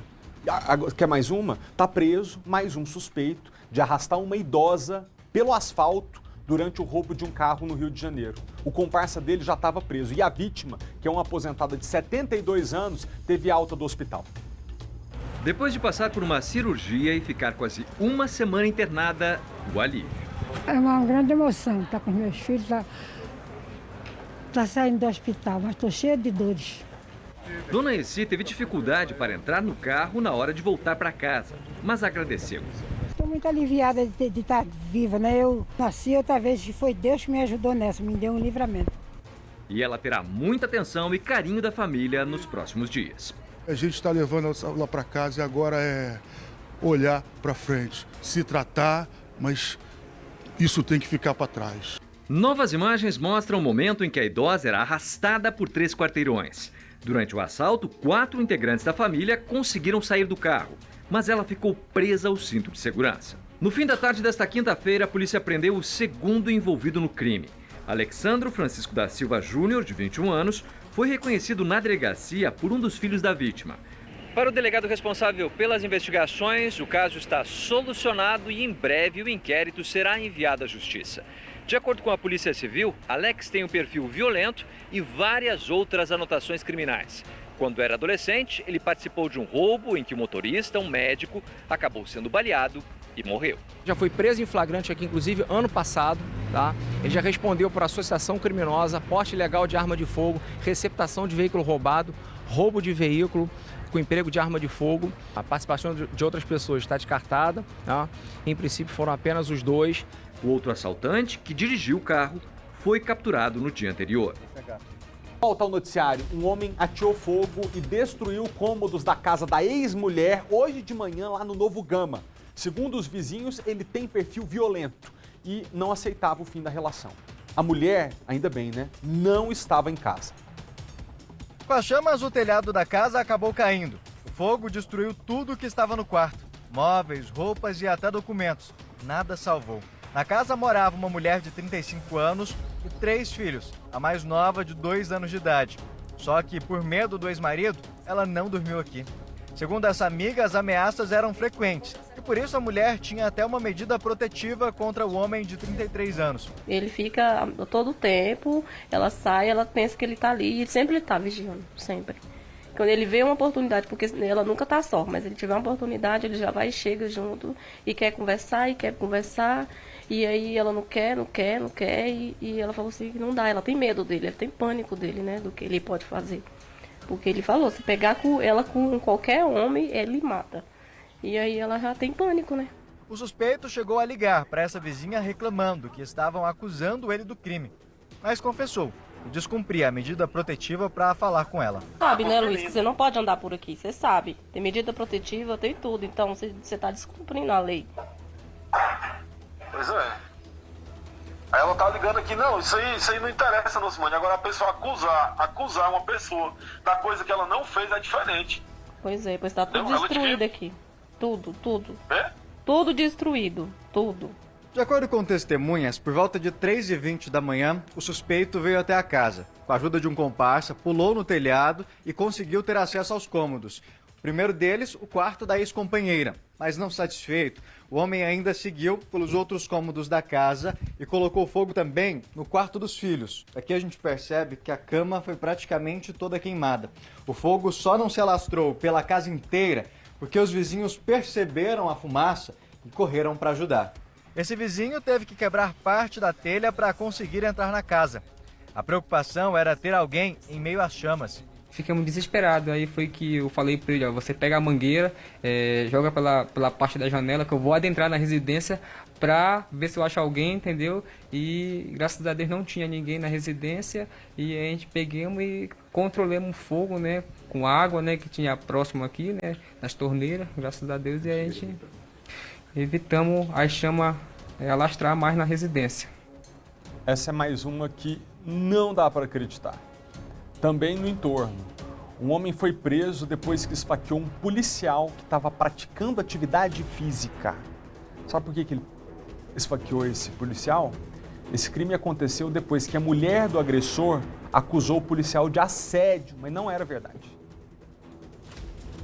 Quer mais uma? Está preso mais um suspeito de arrastar uma idosa pelo asfalto durante o roubo de um carro no Rio de Janeiro. O comparsa dele já estava preso e a vítima, que é uma aposentada de 72 anos, teve alta do hospital. Depois de passar por uma cirurgia e ficar quase uma semana internada, o alívio. É uma grande emoção estar com os meus filhos, tá saindo do hospital, mas estou cheia de dores. Dona Essi teve dificuldade para entrar no carro na hora de voltar para casa, mas agradeceu. Estou muito aliviada de estar viva, né? Eu nasci outra vez e foi Deus que me ajudou nessa, me deu um livramento. E ela terá muita atenção e carinho da família nos próximos dias. A gente está levando ela para casa e agora é olhar para frente, se tratar, mas isso tem que ficar para trás. Novas imagens mostram o momento em que a idosa era arrastada por 3 quarteirões. Durante o assalto, 4 integrantes da família conseguiram sair do carro, mas ela ficou presa ao cinto de segurança. No fim da tarde desta quinta-feira, a polícia prendeu o segundo envolvido no crime. Alexandro Francisco da Silva Júnior, de 21 anos, foi reconhecido na delegacia por um dos filhos da vítima. Para o delegado responsável pelas investigações, o caso está solucionado e em breve o inquérito será enviado à justiça. De acordo com a Polícia Civil, Alex tem um perfil violento e várias outras anotações criminais. Quando era adolescente, ele participou de um roubo em que o motorista, um médico, acabou sendo baleado e morreu. Já foi preso em flagrante aqui, inclusive, ano passado, tá? Ele já respondeu por associação criminosa, porte ilegal de arma de fogo, receptação de veículo roubado, roubo de veículo com emprego de arma de fogo. A participação de outras pessoas está descartada, tá? Em princípio, foram apenas os 2. O outro assaltante, que dirigiu o carro, foi capturado no dia anterior. Volta ao noticiário. Um homem ateou fogo e destruiu cômodos da casa da ex-mulher hoje de manhã lá no Novo Gama. Segundo os vizinhos, ele tem perfil violento e não aceitava o fim da relação. A mulher, ainda bem, né, não estava em casa. Com as chamas, o telhado da casa acabou caindo. O fogo destruiu tudo que estava no quarto. Móveis, roupas e até documentos. Nada salvou. Na casa morava uma mulher de 35 anos e 3 filhos, a mais nova de 2 anos de idade. Só que, por medo do ex-marido, ela não dormiu aqui. Segundo essa amiga, as ameaças eram frequentes e por isso a mulher tinha até uma medida protetiva contra o homem de 33 anos. Ele fica todo o tempo, ela sai, ela pensa que ele está ali e sempre ele está vigiando, sempre. Quando ele vê uma oportunidade, porque ela nunca está só, mas ele tiver uma oportunidade, ele já vai e chega junto e quer conversar, e aí ela não quer, e ela falou assim que não dá, ela tem medo dele, ela tem pânico dele, né, do que ele pode fazer. Porque ele falou, se pegar ela com qualquer homem, ele mata. E aí ela já tem pânico, né? O suspeito chegou a ligar para essa vizinha reclamando que estavam acusando ele do crime, mas confessou e descumpria a medida protetiva para falar com ela. Sabe, né, Luiz, que você não pode andar por aqui, você sabe. Tem medida protetiva, tem tudo, então você está descumprindo a lei. Pois é. Aí ela tá ligando aqui, não, isso aí não interessa, não, Simone. Agora a pessoa acusar uma pessoa da coisa que ela não fez é diferente. Pois é, pois tá tudo destruído aqui. Tudo. É? Tudo destruído, tudo. De acordo com testemunhas, por volta de 3h20 da manhã, o suspeito veio até a casa. Com a ajuda de um comparsa, pulou no telhado e conseguiu ter acesso aos cômodos. O primeiro deles, o quarto da ex-companheira. Mas não satisfeito, o homem ainda seguiu pelos outros cômodos da casa e colocou fogo também no quarto dos filhos. Aqui a gente percebe que a cama foi praticamente toda queimada. O fogo só não se alastrou pela casa inteira porque os vizinhos perceberam a fumaça e correram para ajudar. Esse vizinho teve que quebrar parte da telha para conseguir entrar na casa. A preocupação era ter alguém em meio às chamas. Ficamos desesperados, aí foi que eu falei para ele, ó, você pega a mangueira, joga pela parte da janela que eu vou adentrar na residência para ver se eu acho alguém, entendeu? E graças a Deus não tinha ninguém na residência e a gente pegamos e controlamos o fogo, né, com água, né, que tinha próximo aqui, né, nas torneiras, graças a Deus, e a gente evitamos as chamas alastrar mais na residência. Essa é mais uma que não dá para acreditar. Também no entorno, um homem foi preso depois que esfaqueou um policial que estava praticando atividade física. Sabe por que ele esfaqueou esse policial? Esse crime aconteceu depois que a mulher do agressor acusou o policial de assédio, mas não era verdade.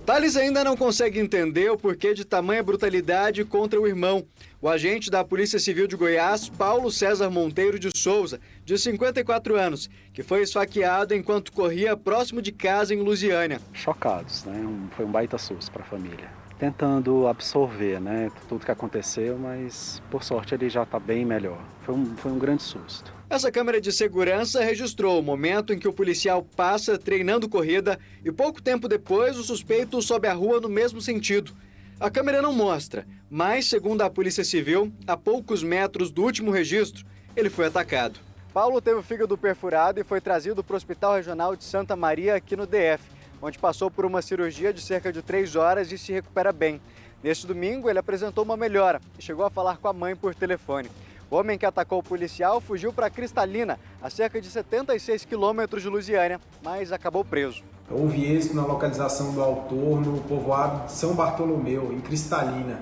Thales ainda não consegue entender o porquê de tamanha brutalidade contra o irmão. O agente da Polícia Civil de Goiás, Paulo César Monteiro de Souza, de 54 anos, que foi esfaqueado enquanto corria próximo de casa em Lusiânia. Chocados, né? Foi um baita susto para a família. Tentando absorver, né, tudo que aconteceu, mas por sorte ele já está bem melhor. Foi um grande susto. Essa câmera de segurança registrou o momento em que o policial passa treinando corrida e pouco tempo depois o suspeito sobe a rua no mesmo sentido. A câmera não mostra, mas, segundo a Polícia Civil, a poucos metros do último registro, ele foi atacado. Paulo teve o fígado perfurado e foi trazido para o Hospital Regional de Santa Maria, aqui no DF, onde passou por uma cirurgia de cerca de 3 horas e se recupera bem. Neste domingo, ele apresentou uma melhora e chegou a falar com a mãe por telefone. O homem que atacou o policial fugiu para Cristalina, a cerca de 76 quilômetros de Lusiânia, mas acabou preso. Houve êxito na localização do autor no povoado de São Bartolomeu, em Cristalina.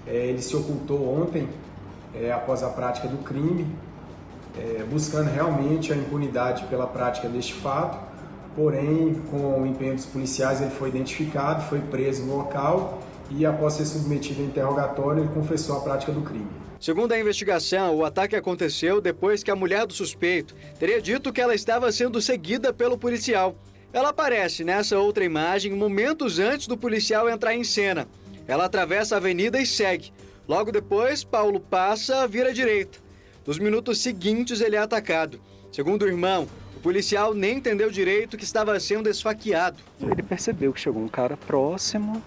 Ele se ocultou ontem, após a prática do crime, buscando realmente a impunidade pela prática deste fato. Porém, com o empenho dos policiais, ele foi identificado, foi preso no local e, após ser submetido a interrogatório, ele confessou a prática do crime. Segundo a investigação, o ataque aconteceu depois que a mulher do suspeito teria dito que ela estava sendo seguida pelo policial. Ela aparece nessa outra imagem momentos antes do policial entrar em cena. Ela atravessa a avenida e segue. Logo depois, Paulo passa, vira à direita. Nos minutos seguintes, ele é atacado. Segundo o irmão, o policial nem entendeu direito que estava sendo esfaqueado. Ele percebeu que chegou um cara próximo,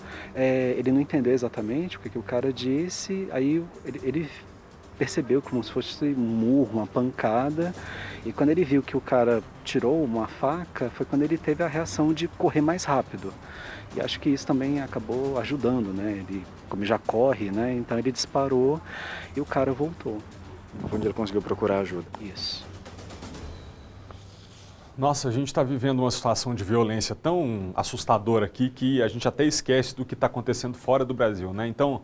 ele não entendeu exatamente o que o cara disse, aí ele percebeu como se fosse um murro, uma pancada, e quando ele viu que o cara tirou uma faca, foi quando ele teve a reação de correr mais rápido. E acho que isso também acabou ajudando, né? Ele, como já corre, né? Então ele disparou e o cara voltou. Onde ele conseguiu procurar ajuda. Isso. Nossa, a gente está vivendo uma situação de violência tão assustadora aqui que a gente até esquece do que está acontecendo fora do Brasil, né? Então,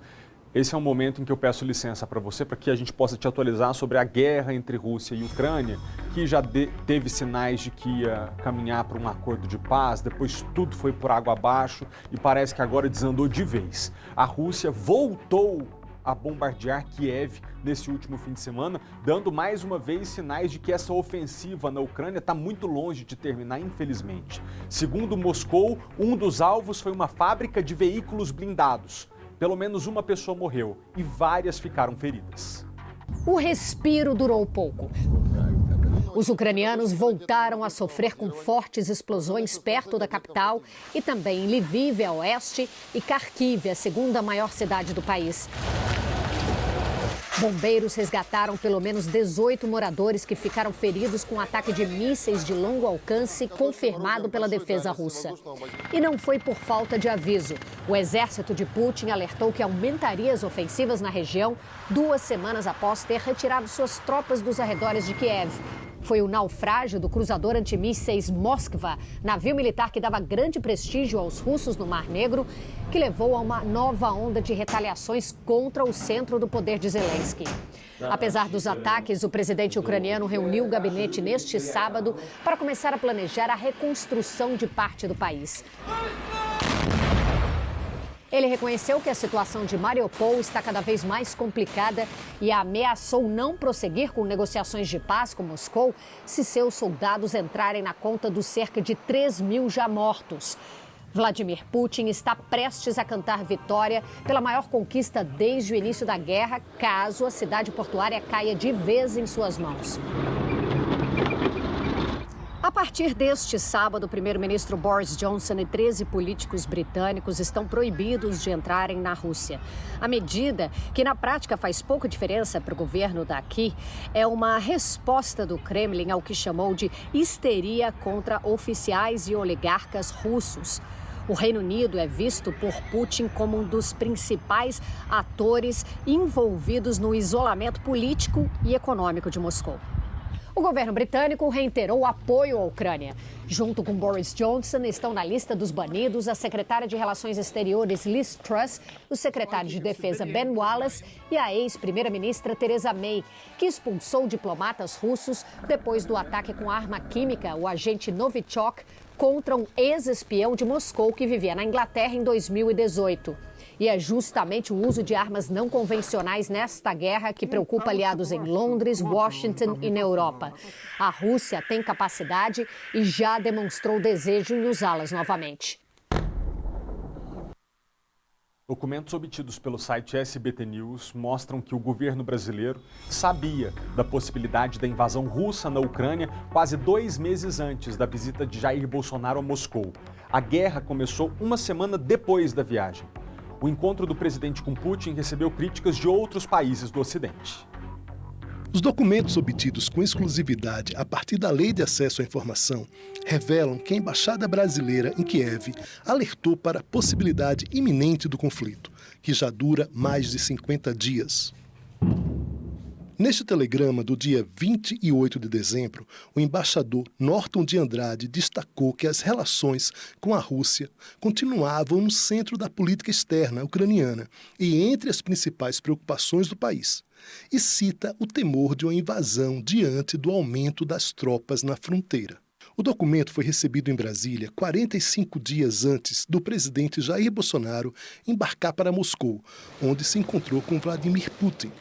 Esse é um momento em que eu peço licença para você, para que a gente possa te atualizar sobre a guerra entre Rússia e Ucrânia, que já teve sinais de que ia caminhar para um acordo de paz, depois tudo foi por água abaixo e parece que agora desandou de vez. A Rússia voltou a bombardear Kiev nesse último fim de semana, dando mais uma vez sinais de que essa ofensiva na Ucrânia está muito longe de terminar, infelizmente. Segundo Moscou, um dos alvos foi uma fábrica de veículos blindados. Pelo menos uma pessoa morreu e várias ficaram feridas. O respiro durou pouco. Os ucranianos voltaram a sofrer com fortes explosões perto da capital e também em Lviv, a oeste, e Kharkiv, a segunda maior cidade do país. Bombeiros resgataram pelo menos 18 moradores que ficaram feridos com um ataque de mísseis de longo alcance confirmado pela defesa russa. E não foi por falta de aviso. O exército de Putin alertou que aumentaria as ofensivas na região 2 semanas após ter retirado suas tropas dos arredores de Kiev. Foi o naufrágio do cruzador antimísseis Moskva, navio militar que dava grande prestígio aos russos no Mar Negro, que levou a uma nova onda de retaliações contra o centro do poder de Zelensky. Apesar dos ataques, o presidente ucraniano reuniu o gabinete neste sábado para começar a planejar a reconstrução de parte do país. Ele reconheceu que a situação de Mariupol está cada vez mais complicada e ameaçou não prosseguir com negociações de paz com Moscou se seus soldados entrarem na conta dos cerca de 3.000 já mortos. Vladimir Putin está prestes a cantar vitória pela maior conquista desde o início da guerra, caso a cidade portuária caia de vez em suas mãos. A partir deste sábado, o primeiro-ministro Boris Johnson e 13 políticos britânicos estão proibidos de entrarem na Rússia. A medida, que na prática faz pouca diferença para o governo daqui, é uma resposta do Kremlin ao que chamou de histeria contra oficiais e oligarcas russos. O Reino Unido é visto por Putin como um dos principais atores envolvidos no isolamento político e econômico de Moscou. O governo britânico reiterou o apoio à Ucrânia. Junto com Boris Johnson, estão na lista dos banidos a secretária de Relações Exteriores Liz Truss, o secretário de Defesa Ben Wallace e a ex-primeira-ministra Theresa May, que expulsou diplomatas russos depois do ataque com arma química, o agente Novichok, contra um ex-espião de Moscou que vivia na Inglaterra em 2018. E é justamente o uso de armas não convencionais nesta guerra que preocupa aliados em Londres, Washington e na Europa. A Rússia tem capacidade e já demonstrou desejo em usá-las novamente. Documentos obtidos pelo site SBT News mostram que o governo brasileiro sabia da possibilidade da invasão russa na Ucrânia quase 2 meses antes da visita de Jair Bolsonaro a Moscou. A guerra começou 1 semana depois da viagem. O encontro do presidente com Putin recebeu críticas de outros países do Ocidente. Os documentos obtidos com exclusividade a partir da Lei de Acesso à Informação revelam que a Embaixada Brasileira em Kiev alertou para a possibilidade iminente do conflito, que já dura mais de 50 dias. Neste telegrama do dia 28 de dezembro, o embaixador Norton de Andrade destacou que as relações com a Rússia continuavam no centro da política externa ucraniana e entre as principais preocupações do país, e cita o temor de uma invasão diante do aumento das tropas na fronteira. O documento foi recebido em Brasília 45 dias antes do presidente Jair Bolsonaro embarcar para Moscou, onde se encontrou com Vladimir Putin.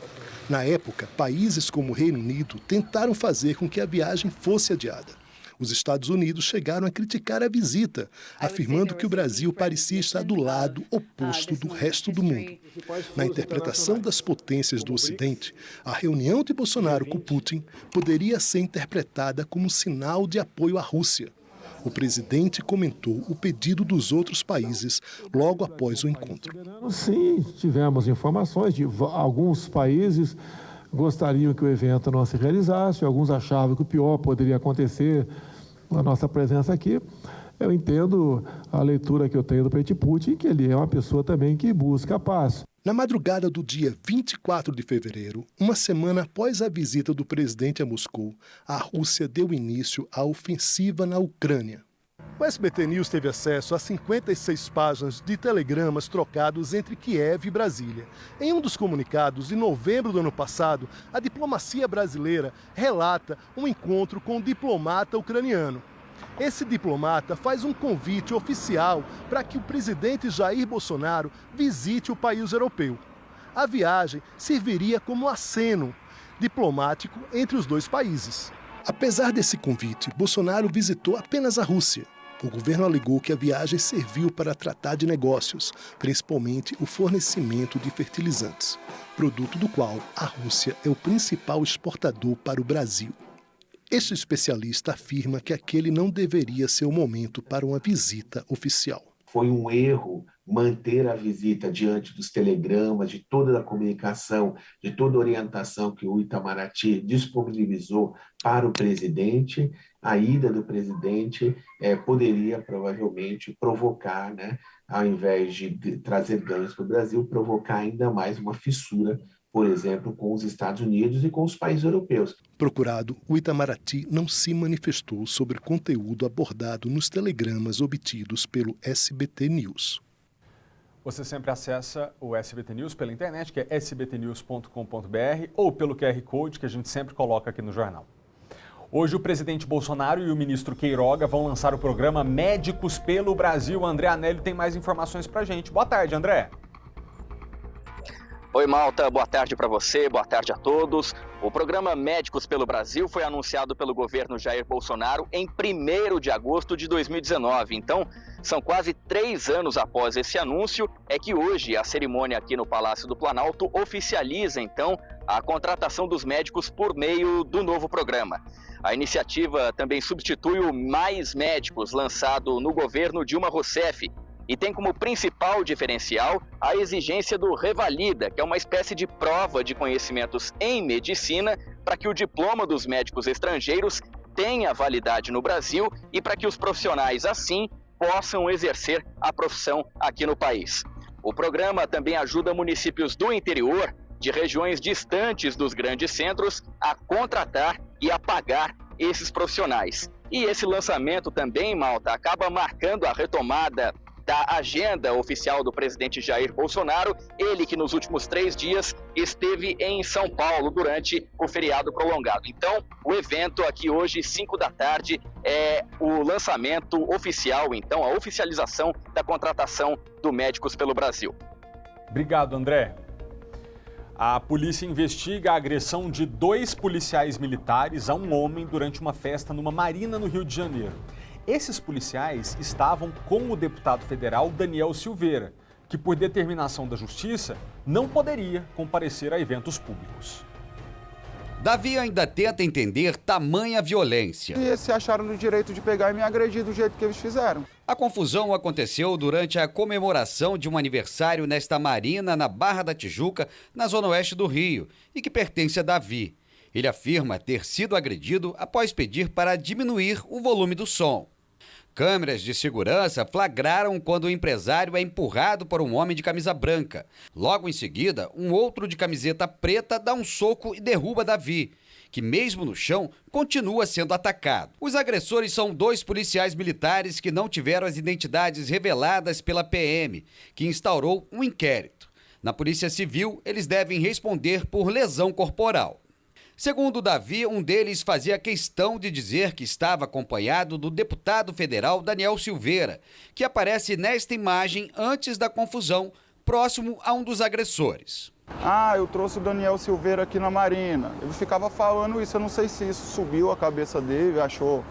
Na época, países como o Reino Unido tentaram fazer com que a viagem fosse adiada. Os Estados Unidos chegaram a criticar a visita, afirmando que o Brasil parecia estar do lado oposto do resto do mundo. Na interpretação das potências do Ocidente, a reunião de Bolsonaro com Putin poderia ser interpretada como um sinal de apoio à Rússia. O presidente comentou o pedido dos outros países logo após o encontro. Sim, tivemos informações de alguns países gostariam que o evento não se realizasse, alguns achavam que o pior poderia acontecer na nossa presença aqui. Eu entendo a leitura que eu tenho do presidente Putin, que ele é uma pessoa também que busca a paz. Na madrugada do dia 24 de fevereiro, uma semana após a visita do presidente a Moscou, a Rússia deu início à ofensiva na Ucrânia. O SBT News teve acesso a 56 páginas de telegramas trocados entre Kiev e Brasília. Em um dos comunicados, em novembro do ano passado, a diplomacia brasileira relata um encontro com um diplomata ucraniano. Esse diplomata faz um convite oficial para que o presidente Jair Bolsonaro visite o país europeu. A viagem serviria como aceno diplomático entre os dois países. Apesar desse convite, Bolsonaro visitou apenas a Rússia. O governo alegou que a viagem serviu para tratar de negócios, principalmente o fornecimento de fertilizantes, produto do qual a Rússia é o principal exportador para o Brasil. Este especialista afirma que aquele não deveria ser o momento para uma visita oficial. Foi um erro manter a visita diante dos telegramas, de toda a comunicação, de toda a orientação que o Itamaraty disponibilizou para o presidente. A ida do presidente poderia provavelmente provocar, ao invés de trazer ganhos para o Brasil, provocar ainda mais uma fissura, por exemplo, com os Estados Unidos e com os países europeus. Procurado, o Itamaraty não se manifestou sobre o conteúdo abordado nos telegramas obtidos pelo SBT News. Você sempre acessa o SBT News pela internet, que é sbtnews.com.br, ou pelo QR Code que a gente sempre coloca aqui no jornal. Hoje o presidente Bolsonaro e o ministro Queiroga vão lançar o programa Médicos pelo Brasil. André Anelli tem mais informações pra gente. Boa tarde, André. Oi, Malta, boa tarde para você, boa tarde a todos. O programa Médicos pelo Brasil foi anunciado pelo governo Jair Bolsonaro em 1º de agosto de 2019. Então, são quase 3 anos após esse anúncio, é que hoje a cerimônia aqui no Palácio do Planalto oficializa, então, a contratação dos médicos por meio do novo programa. A iniciativa também substitui o Mais Médicos, lançado no governo Dilma Rousseff, e tem como principal diferencial a exigência do Revalida, que é uma espécie de prova de conhecimentos em medicina para que o diploma dos médicos estrangeiros tenha validade no Brasil e para que os profissionais, assim, possam exercer a profissão aqui no país. O programa também ajuda municípios do interior, de regiões distantes dos grandes centros, a contratar e a pagar esses profissionais. E esse lançamento também, Malta, acaba marcando a retomada da agenda oficial do presidente Jair Bolsonaro, ele que nos últimos 3 dias esteve em São Paulo durante o feriado prolongado. Então, o evento aqui hoje, 5 da tarde, é o lançamento oficial, então, a oficialização da contratação do Médicos pelo Brasil. Obrigado, André. A polícia investiga a agressão de 2 policiais militares a um homem durante uma festa numa marina no Rio de Janeiro. Esses policiais estavam com o deputado federal Daniel Silveira, que por determinação da justiça não poderia comparecer a eventos públicos. Davi ainda tenta entender tamanha violência. E eles se acharam no direito de pegar e me agredir do jeito que eles fizeram. A confusão aconteceu durante a comemoração de um aniversário nesta marina na Barra da Tijuca, na zona oeste do Rio, e que pertence a Davi. Ele afirma ter sido agredido após pedir para diminuir o volume do som. Câmeras de segurança flagraram quando o empresário é empurrado por um homem de camisa branca. Logo em seguida, um outro de camiseta preta dá um soco e derruba Davi, que mesmo no chão continua sendo atacado. Os agressores são 2 policiais militares que não tiveram as identidades reveladas pela PM, que instaurou um inquérito. Na Polícia Civil, eles devem responder por lesão corporal. Segundo Davi, um deles fazia questão de dizer que estava acompanhado do deputado federal Daniel Silveira, que aparece nesta imagem antes da confusão, próximo a um dos agressores. Eu trouxe o Daniel Silveira aqui na Marina. Ele ficava falando isso, eu não sei se isso subiu a cabeça dele, achou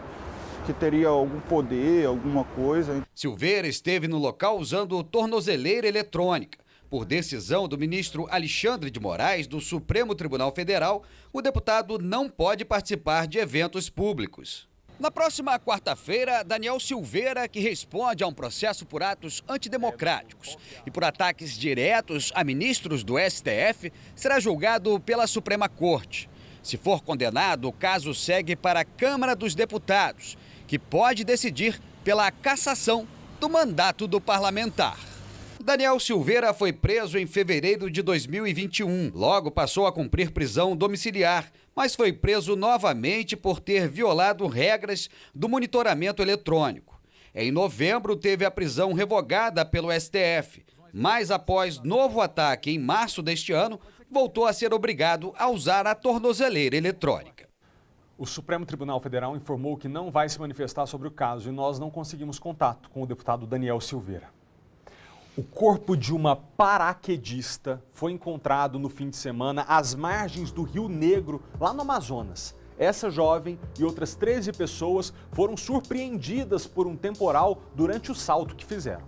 que teria algum poder, alguma coisa. Silveira esteve no local usando tornozeleira eletrônica. Por decisão do ministro Alexandre de Moraes, do Supremo Tribunal Federal, o deputado não pode participar de eventos públicos. Na próxima quarta-feira, Daniel Silveira, que responde a um processo por atos antidemocráticos e por ataques diretos a ministros do STF, será julgado pela Suprema Corte. Se for condenado, o caso segue para a Câmara dos Deputados, que pode decidir pela cassação do mandato do parlamentar. Daniel Silveira foi preso em fevereiro de 2021. Logo passou a cumprir prisão domiciliar, mas foi preso novamente por ter violado regras do monitoramento eletrônico. Em novembro, teve a prisão revogada pelo STF, mas após novo ataque em março deste ano, voltou a ser obrigado a usar a tornozeleira eletrônica. O Supremo Tribunal Federal informou que não vai se manifestar sobre o caso e nós não conseguimos contato com o deputado Daniel Silveira. O corpo de uma paraquedista foi encontrado no fim de semana às margens do Rio Negro, lá no Amazonas. Essa jovem e outras 13 pessoas foram surpreendidas por um temporal durante o salto que fizeram.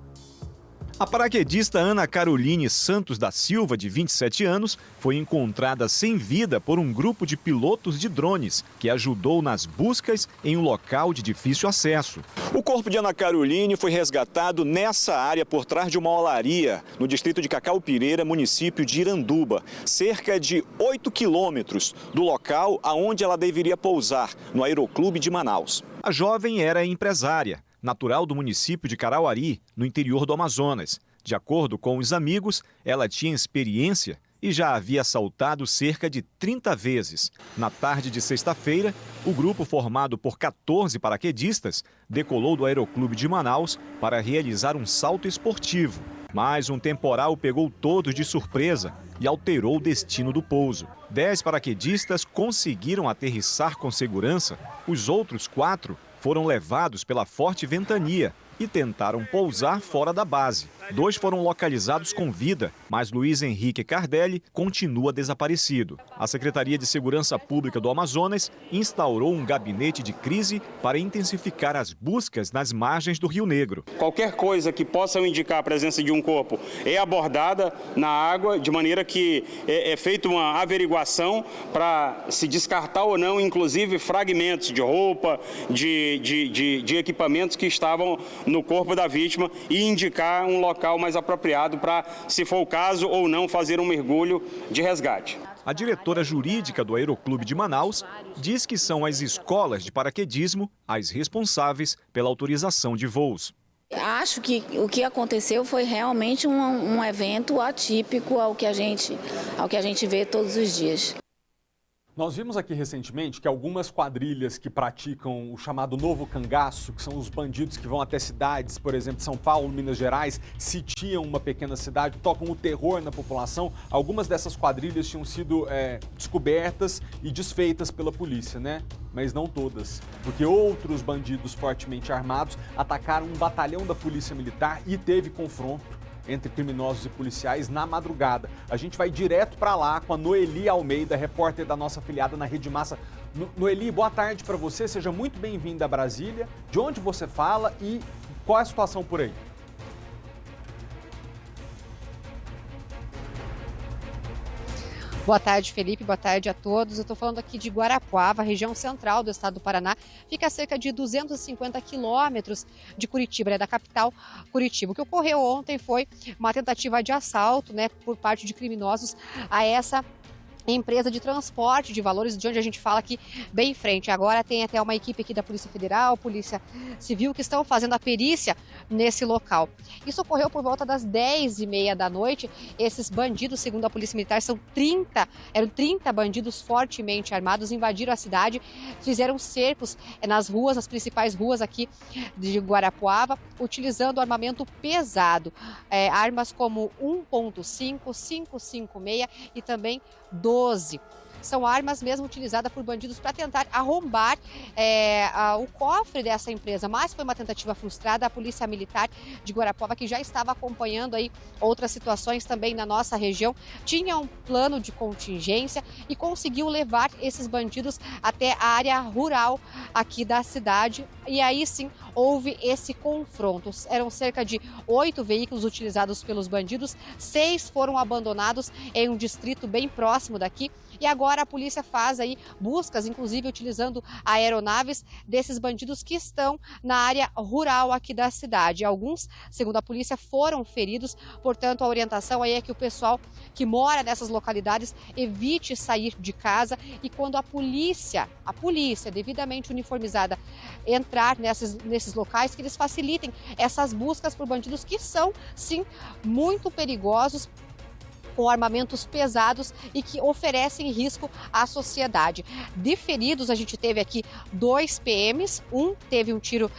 A paraquedista Ana Caroline Santos da Silva, de 27 anos, foi encontrada sem vida por um grupo de pilotos de drones que ajudou nas buscas em um local de difícil acesso. O corpo de Ana Caroline foi resgatado nessa área por trás de uma olaria, no distrito de Cacaupireira, município de Iranduba, cerca de 8 quilômetros do local aonde ela deveria pousar, no Aeroclube de Manaus. A jovem era empresária, natural do município de Carauari, no interior do Amazonas. De acordo com os amigos, ela tinha experiência e já havia saltado cerca de 30 vezes. Na tarde de sexta-feira, o grupo formado por 14 paraquedistas decolou do Aeroclube de Manaus para realizar um salto esportivo. Mas um temporal pegou todos de surpresa e alterou o destino do pouso. 10 paraquedistas conseguiram aterrissar com segurança, os outros 4 foram levados pela forte ventania e tentaram pousar fora da base. 2 foram localizados com vida, mas Luiz Henrique Cardelli continua desaparecido. A Secretaria de Segurança Pública do Amazonas instaurou um gabinete de crise para intensificar as buscas nas margens do Rio Negro. Qualquer coisa que possa indicar a presença de um corpo é abordada na água, de maneira que é feita uma averiguação para se descartar ou não, inclusive fragmentos de roupa, de equipamentos que estavam no corpo da vítima e indicar um local mais apropriado para, se for o caso ou não, fazer um mergulho de resgate. A diretora jurídica do Aeroclube de Manaus diz que são as escolas de paraquedismo as responsáveis pela autorização de voos. Acho que o que aconteceu foi realmente um evento atípico ao que a gente vê todos os dias. Nós vimos aqui recentemente que algumas quadrilhas que praticam o chamado novo cangaço, que são os bandidos que vão até cidades, por exemplo, São Paulo, Minas Gerais, sitiam uma pequena cidade, tocam o terror na população. Algumas dessas quadrilhas tinham sido descobertas e desfeitas pela polícia, né? Mas não todas, porque outros bandidos fortemente armados atacaram um batalhão da Polícia Militar e teve confronto entre criminosos e policiais na madrugada. A gente vai direto para lá com a Noeli Almeida, repórter da nossa afiliada na Rede Massa. Noeli, boa tarde para você, seja muito bem-vinda a Brasília. De onde você fala e qual é a situação por aí? Boa tarde, Felipe. Boa tarde a todos. Eu estou falando aqui de Guarapuava, região central do estado do Paraná. Fica a cerca de 250 quilômetros de Curitiba, da capital Curitiba. O que ocorreu ontem foi uma tentativa de assalto, por parte de criminosos a essa empresa de transporte de valores, de onde a gente fala aqui bem em frente. Agora tem até uma equipe aqui da Polícia Federal, Polícia Civil, que estão fazendo a perícia nesse local. Isso ocorreu por volta das 10h30 da noite. Esses bandidos, segundo a Polícia Militar, eram 30 bandidos fortemente armados, invadiram a cidade, fizeram cercos nas ruas, nas principais ruas aqui de Guarapuava, utilizando armamento pesado, armas como 1.5, 5.56 e também 12. São armas mesmo utilizadas por bandidos para tentar arrombar o cofre dessa empresa, mas foi uma tentativa frustrada. A Polícia Militar de Guarapuava, que já estava acompanhando aí outras situações também na nossa região, tinha um plano de contingência e conseguiu levar esses bandidos até a área rural aqui da cidade. E aí sim houve esse confronto. Eram cerca de 8 veículos utilizados pelos bandidos, 6 foram abandonados em um distrito bem próximo daqui. E agora a polícia faz aí buscas, inclusive utilizando aeronaves desses bandidos que estão na área rural aqui da cidade. Alguns, segundo a polícia, foram feridos, portanto a orientação aí é que o pessoal que mora nessas localidades evite sair de casa e quando a polícia devidamente uniformizada entrar nesses locais, que eles facilitem essas buscas por bandidos que são, sim, muito perigosos com armamentos pesados e que oferecem risco à sociedade. De feridos, a gente teve aqui 2 PMs, um teve um tiro,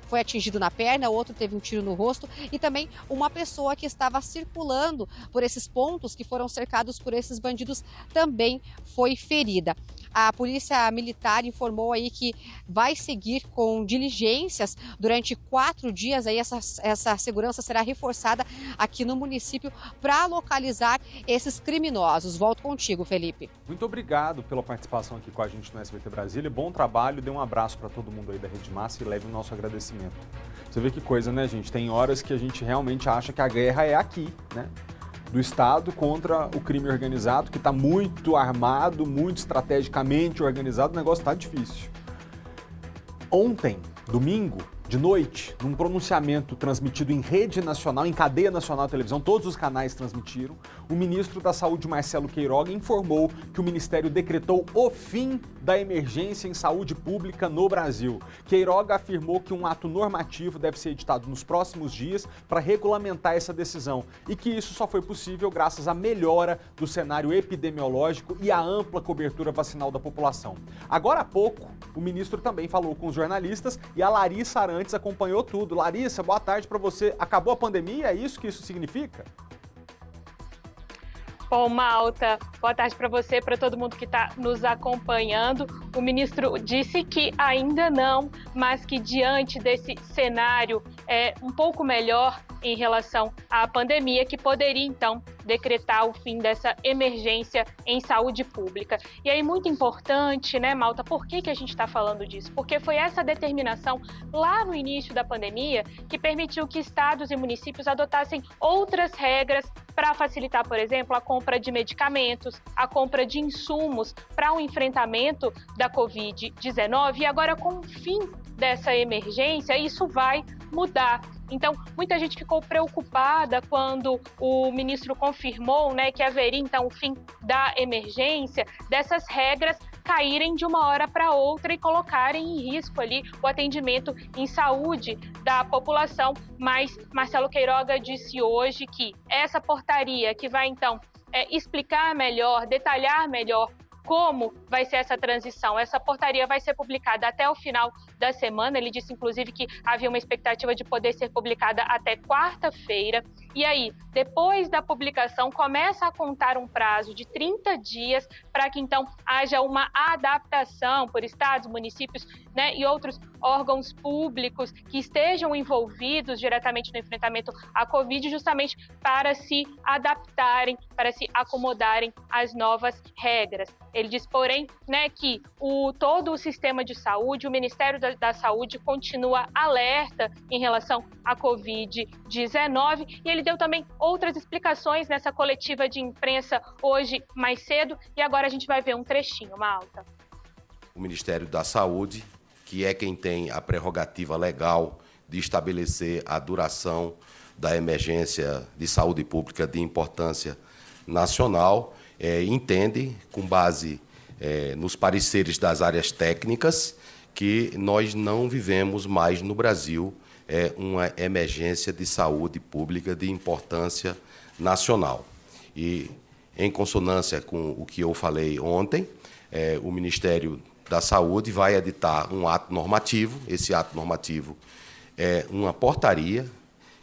foi atingido na perna, o outro teve um tiro no rosto, e também uma pessoa que estava circulando por esses pontos que foram cercados por esses bandidos também foi ferida. A Polícia Militar informou aí que vai seguir com diligências durante 4 dias. Aí essa segurança será reforçada aqui no município para localizar esses criminosos. Volto contigo, Felipe. Muito obrigado pela participação aqui com a gente no SBT Brasília. Bom trabalho, dê um abraço para todo mundo aí da Rede Massa e leve o nosso agradecimento. Você vê que coisa, né, gente? Tem horas que a gente realmente acha que a guerra é aqui, né? Do Estado contra o crime organizado, que está muito armado, muito estrategicamente organizado, o negócio está difícil. Ontem, domingo, de noite, num pronunciamento transmitido em rede nacional, em cadeia nacional de televisão, todos os canais transmitiram, o ministro da Saúde, Marcelo Queiroga, informou que o Ministério decretou o fim da emergência em saúde pública no Brasil. Queiroga afirmou que um ato normativo deve ser editado nos próximos dias para regulamentar essa decisão e que isso só foi possível graças à melhora do cenário epidemiológico e à ampla cobertura vacinal da população. Agora há pouco, o ministro também falou com os jornalistas e a Larissa Arantes acompanhou tudo. Larissa, boa tarde para você. Acabou a pandemia? É isso que isso significa? Bom, Malta, boa tarde para você, para todo mundo que está nos acompanhando. O ministro disse que ainda não, mas que diante desse cenário um pouco melhor em relação à pandemia, que poderia então decretar o fim dessa emergência em saúde pública. E aí, muito importante, né, Malta, por que a gente está falando disso? Porque foi essa determinação lá no início da pandemia que permitiu que estados e municípios adotassem outras regras para facilitar, por exemplo, a compra de medicamentos, a compra de insumos para o enfrentamento da Covid-19. E agora, com o fim dessa emergência, isso vai mudar. Então, muita gente ficou preocupada quando o ministro confirmou, né, que haveria, então, o fim da emergência, dessas regras caírem de uma hora para outra e colocarem em risco ali o atendimento em saúde da população. Mas Marcelo Queiroga disse hoje que essa portaria que vai, então, explicar melhor, detalhar melhor como vai ser essa transição. Essa portaria vai ser publicada até o final da semana. Ele disse, inclusive, que havia uma expectativa de poder ser publicada até quarta-feira. E aí, depois da publicação, começa a contar um prazo de 30 dias para que, então, haja uma adaptação por estados, municípios, né, e outros órgãos públicos que estejam envolvidos diretamente no enfrentamento à Covid, justamente para se adaptarem, para se acomodarem às novas regras. Ele diz, porém, né, que todo o sistema de saúde, o Ministério da Saúde continua alerta em relação à Covid-19 e ele deu também outras explicações nessa coletiva de imprensa hoje mais cedo e agora a gente vai ver um trechinho, Malta. O Ministério da Saúde, que é quem tem a prerrogativa legal de estabelecer a duração da emergência de saúde pública de importância nacional, entende, com base nos pareceres das áreas técnicas, que nós não vivemos mais no Brasil uma emergência de saúde pública de importância nacional. E, em consonância com o que eu falei ontem, o Ministério da Saúde vai editar um ato normativo. Esse ato normativo é uma portaria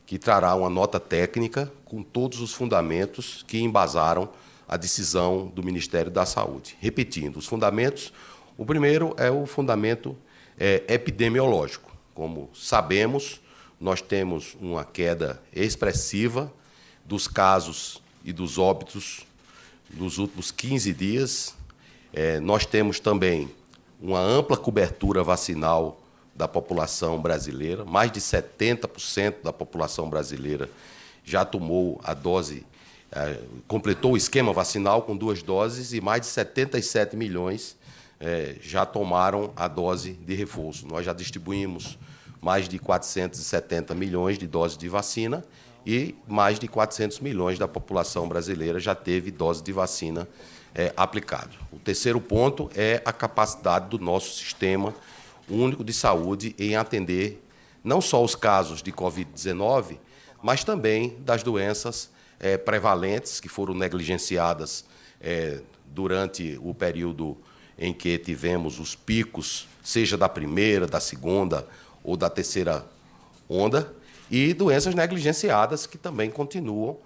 que trará uma nota técnica com todos os fundamentos que embasaram a decisão do Ministério da Saúde. Repetindo, os fundamentos, o primeiro é o fundamento epidemiológico. Como sabemos, nós temos uma queda expressiva dos casos e dos óbitos nos últimos 15 dias. Nós temos também uma ampla cobertura vacinal da população brasileira. Mais de 70% da população brasileira já tomou a dose, completou o esquema vacinal com 2 doses e mais de 77 milhões já tomaram a dose de reforço. Nós já distribuímos mais de 470 milhões de doses de vacina e mais de 400 milhões da população brasileira já teve dose de vacina aplicada. O terceiro ponto é a capacidade do nosso sistema único de saúde em atender não só os casos de Covid-19, mas também das doenças prevalentes que foram negligenciadas durante o período em que tivemos os picos, seja da primeira, da segunda ou da terceira onda, e doenças negligenciadas que também continuam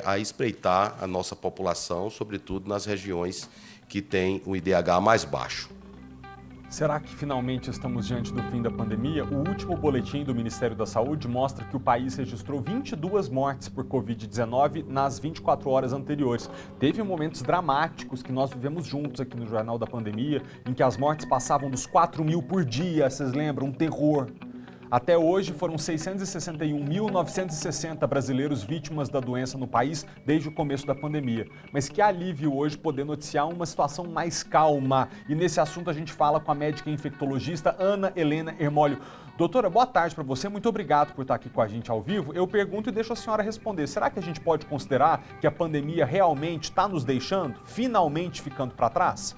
a espreitar a nossa população, sobretudo nas regiões que têm o IDH mais baixo. Será que finalmente estamos diante do fim da pandemia? O último boletim do Ministério da Saúde mostra que o país registrou 22 mortes por Covid-19 nas 24 horas anteriores. Teve momentos dramáticos que nós vivemos juntos aqui no Jornal da Pandemia, em que as mortes passavam dos 4.000 por dia, vocês lembram? Um terror. Até hoje foram 661.960 brasileiros vítimas da doença no país desde o começo da pandemia. Mas que alívio hoje poder noticiar uma situação mais calma. E nesse assunto a gente fala com a médica infectologista Ana Helena Hermólio. Doutora, boa tarde para você. Muito obrigado por estar aqui com a gente ao vivo. Eu pergunto e deixo a senhora responder. Será que a gente pode considerar que a pandemia realmente está nos deixando, finalmente ficando para trás?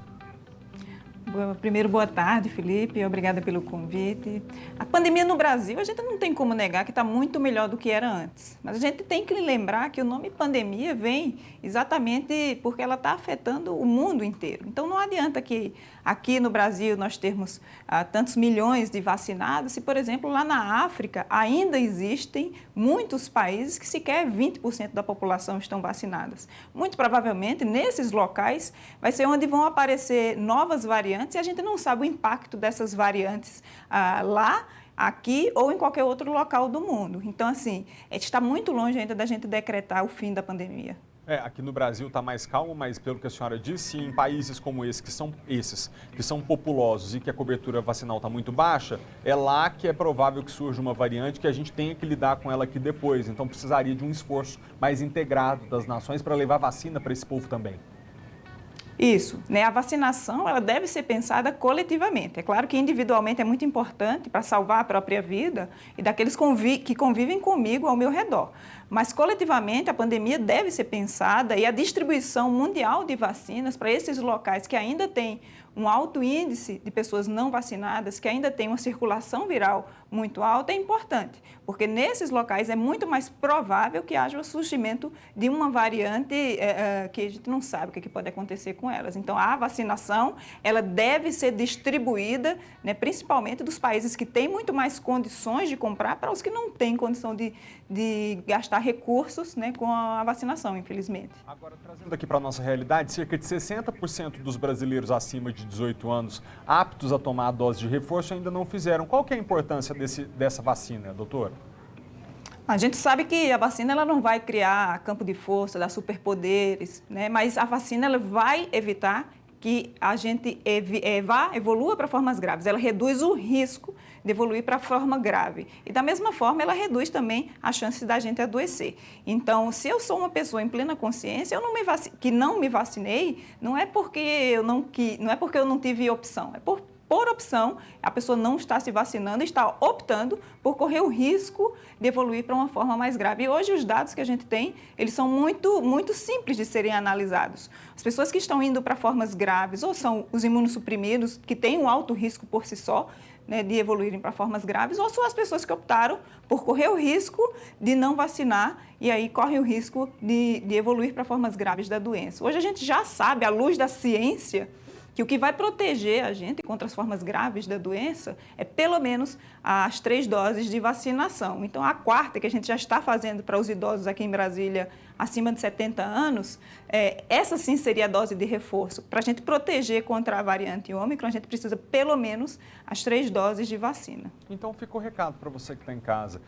Primeiro, boa tarde, Felipe. Obrigada pelo convite. A pandemia no Brasil, a gente não tem como negar que está muito melhor do que era antes. Mas a gente tem que lembrar que o nome pandemia vem exatamente porque ela está afetando o mundo inteiro. Então, não adianta que aqui no Brasil nós termos tantos milhões de vacinados se, por exemplo, lá na África ainda existem muitos países que sequer 20% da população estão vacinadas. Muito provavelmente, nesses locais, vai ser onde vão aparecer novas variantes e a gente não sabe o impacto dessas variantes lá, aqui ou em qualquer outro local do mundo. Então, assim, a gente está muito longe ainda da gente decretar o fim da pandemia. Aqui no Brasil está mais calmo, mas pelo que a senhora disse, em países como esse, que são populosos e que a cobertura vacinal está muito baixa, é lá que é provável que surja uma variante que a gente tenha que lidar com ela aqui depois. Então precisaria de um esforço mais integrado das nações para levar vacina para esse povo também. Isso, né? A vacinação ela deve ser pensada coletivamente. É claro que individualmente é muito importante para salvar a própria vida e daqueles que convivem comigo ao meu redor. Mas coletivamente a pandemia deve ser pensada e a distribuição mundial de vacinas para esses locais que ainda têm um alto índice de pessoas não vacinadas, que ainda tem uma circulação viral muito alta, é importante, porque nesses locais é muito mais provável que haja o surgimento de uma variante que a gente não sabe o que pode acontecer com elas. Então, a vacinação ela deve ser distribuída, né, principalmente dos países que têm muito mais condições de comprar para os que não têm condição de gastar recursos, né, com a vacinação, infelizmente. Agora, trazendo aqui para a nossa realidade, cerca de 60% dos brasileiros acima de 18 anos aptos a tomar a dose de reforço ainda não fizeram. Qual que é a importância dessa vacina, doutora? A gente sabe que a vacina ela não vai criar campo de força, dar superpoderes, né? Mas a vacina ela vai evitar que a gente evolua para formas graves. Ela reduz o risco de evoluir para forma grave. E da mesma forma, ela reduz também a chance da gente adoecer. Então, se eu sou uma pessoa em plena consciência, que não me vacinei, não é porque eu não tive opção, é por opção, a pessoa não está se vacinando, está optando por correr o risco de evoluir para uma forma mais grave. E hoje os dados que a gente tem, eles são muito, muito simples de serem analisados. As pessoas que estão indo para formas graves, ou são os imunossuprimidos, que têm um alto risco por si só, né, de evoluírem para formas graves, ou são as pessoas que optaram por correr o risco de não vacinar e aí correm o risco de evoluir para formas graves da doença. Hoje a gente já sabe, à luz da ciência, que o que vai proteger a gente contra as formas graves da doença é pelo menos as 3 doses de vacinação. Então, a 4ª que a gente já está fazendo para os idosos aqui em Brasília acima de 70 anos, essa sim seria a dose de reforço. Para a gente proteger contra a variante Ômicron, a gente precisa pelo menos as 3 doses de vacina. Então, fica o recado para você que está em casa.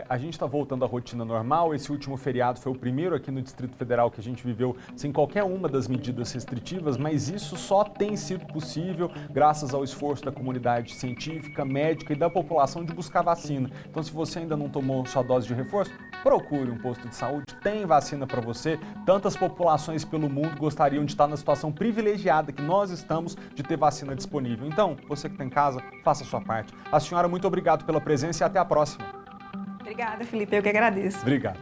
A gente está voltando à rotina normal. Esse último feriado foi o primeiro aqui no Distrito Federal que a gente viveu sem qualquer uma das medidas restritivas, mas isso só tem sido possível graças ao esforço da comunidade científica, médica e da população de buscar vacina. Então, se você ainda não tomou sua dose de reforço, procure um posto de saúde, tem vacina para você. Tantas populações pelo mundo gostariam de estar na situação privilegiada que nós estamos de ter vacina disponível. Então, você que está em casa, faça a sua parte. A senhora, muito obrigado pela presença e até a próxima. Obrigada, Felipe, eu que agradeço. Obrigado.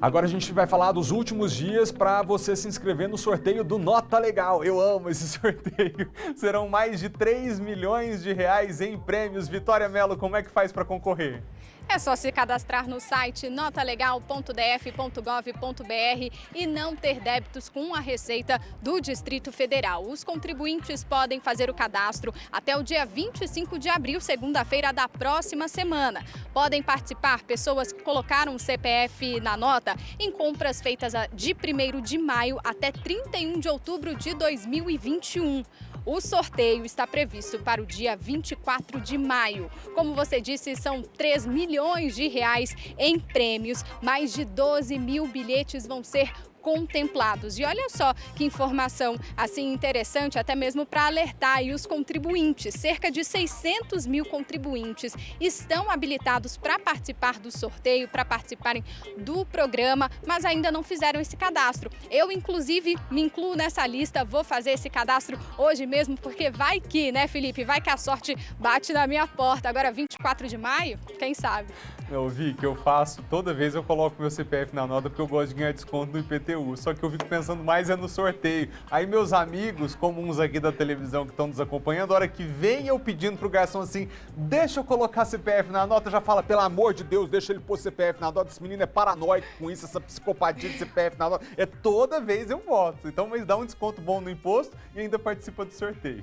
Agora a gente vai falar dos últimos dias para você se inscrever no sorteio do Nota Legal. Eu amo esse sorteio. Serão mais de 3 milhões de reais em prêmios. Vitória Mello, como é que faz para concorrer? É só se cadastrar no site notalegal.df.gov.br e não ter débitos com a Receita do Distrito Federal. Os contribuintes podem fazer o cadastro até o dia 25 de abril, segunda-feira da próxima semana. Podem participar pessoas que colocaram o CPF na nota em compras feitas de 1º de maio até 31 de outubro de 2021. O sorteio está previsto para o dia 24 de maio. Como você disse, são 3 milhões de reais em prêmios. Mais de 12 mil bilhetes vão ser contemplados. E olha só que informação assim interessante, até mesmo para alertar aí os contribuintes. Cerca de 600 mil contribuintes estão habilitados para participar do sorteio, para participarem do programa, mas ainda não fizeram esse cadastro. Eu, inclusive, me incluo nessa lista, vou fazer esse cadastro hoje mesmo, porque vai que, né, Felipe? Vai que a sorte bate na minha porta. Agora, 24 de maio, quem sabe? Eu vi que eu faço, toda vez eu coloco meu CPF na nota porque eu gosto de ganhar desconto no IPTU. Só que eu fico pensando mais no sorteio. Aí meus amigos, como uns aqui da televisão que estão nos acompanhando, a hora que vem eu pedindo pro garçom assim, deixa eu colocar CPF na nota, já fala, pelo amor de Deus, deixa ele pôr CPF na nota. Esse menino é paranoico com isso, essa psicopatia de CPF na nota. É toda vez eu voto. Então, mas dá um desconto bom no imposto e ainda participa do sorteio.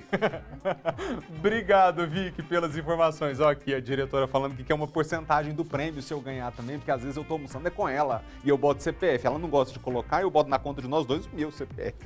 Obrigado, Vicky, pelas informações. Ó, aqui a diretora falando que quer uma porcentagem do prêmio se eu ganhar também, porque às vezes eu tô almoçando com ela e eu boto CPF. Ela não gosta de colocar, eu boto na conta de nós dois o meu CPF.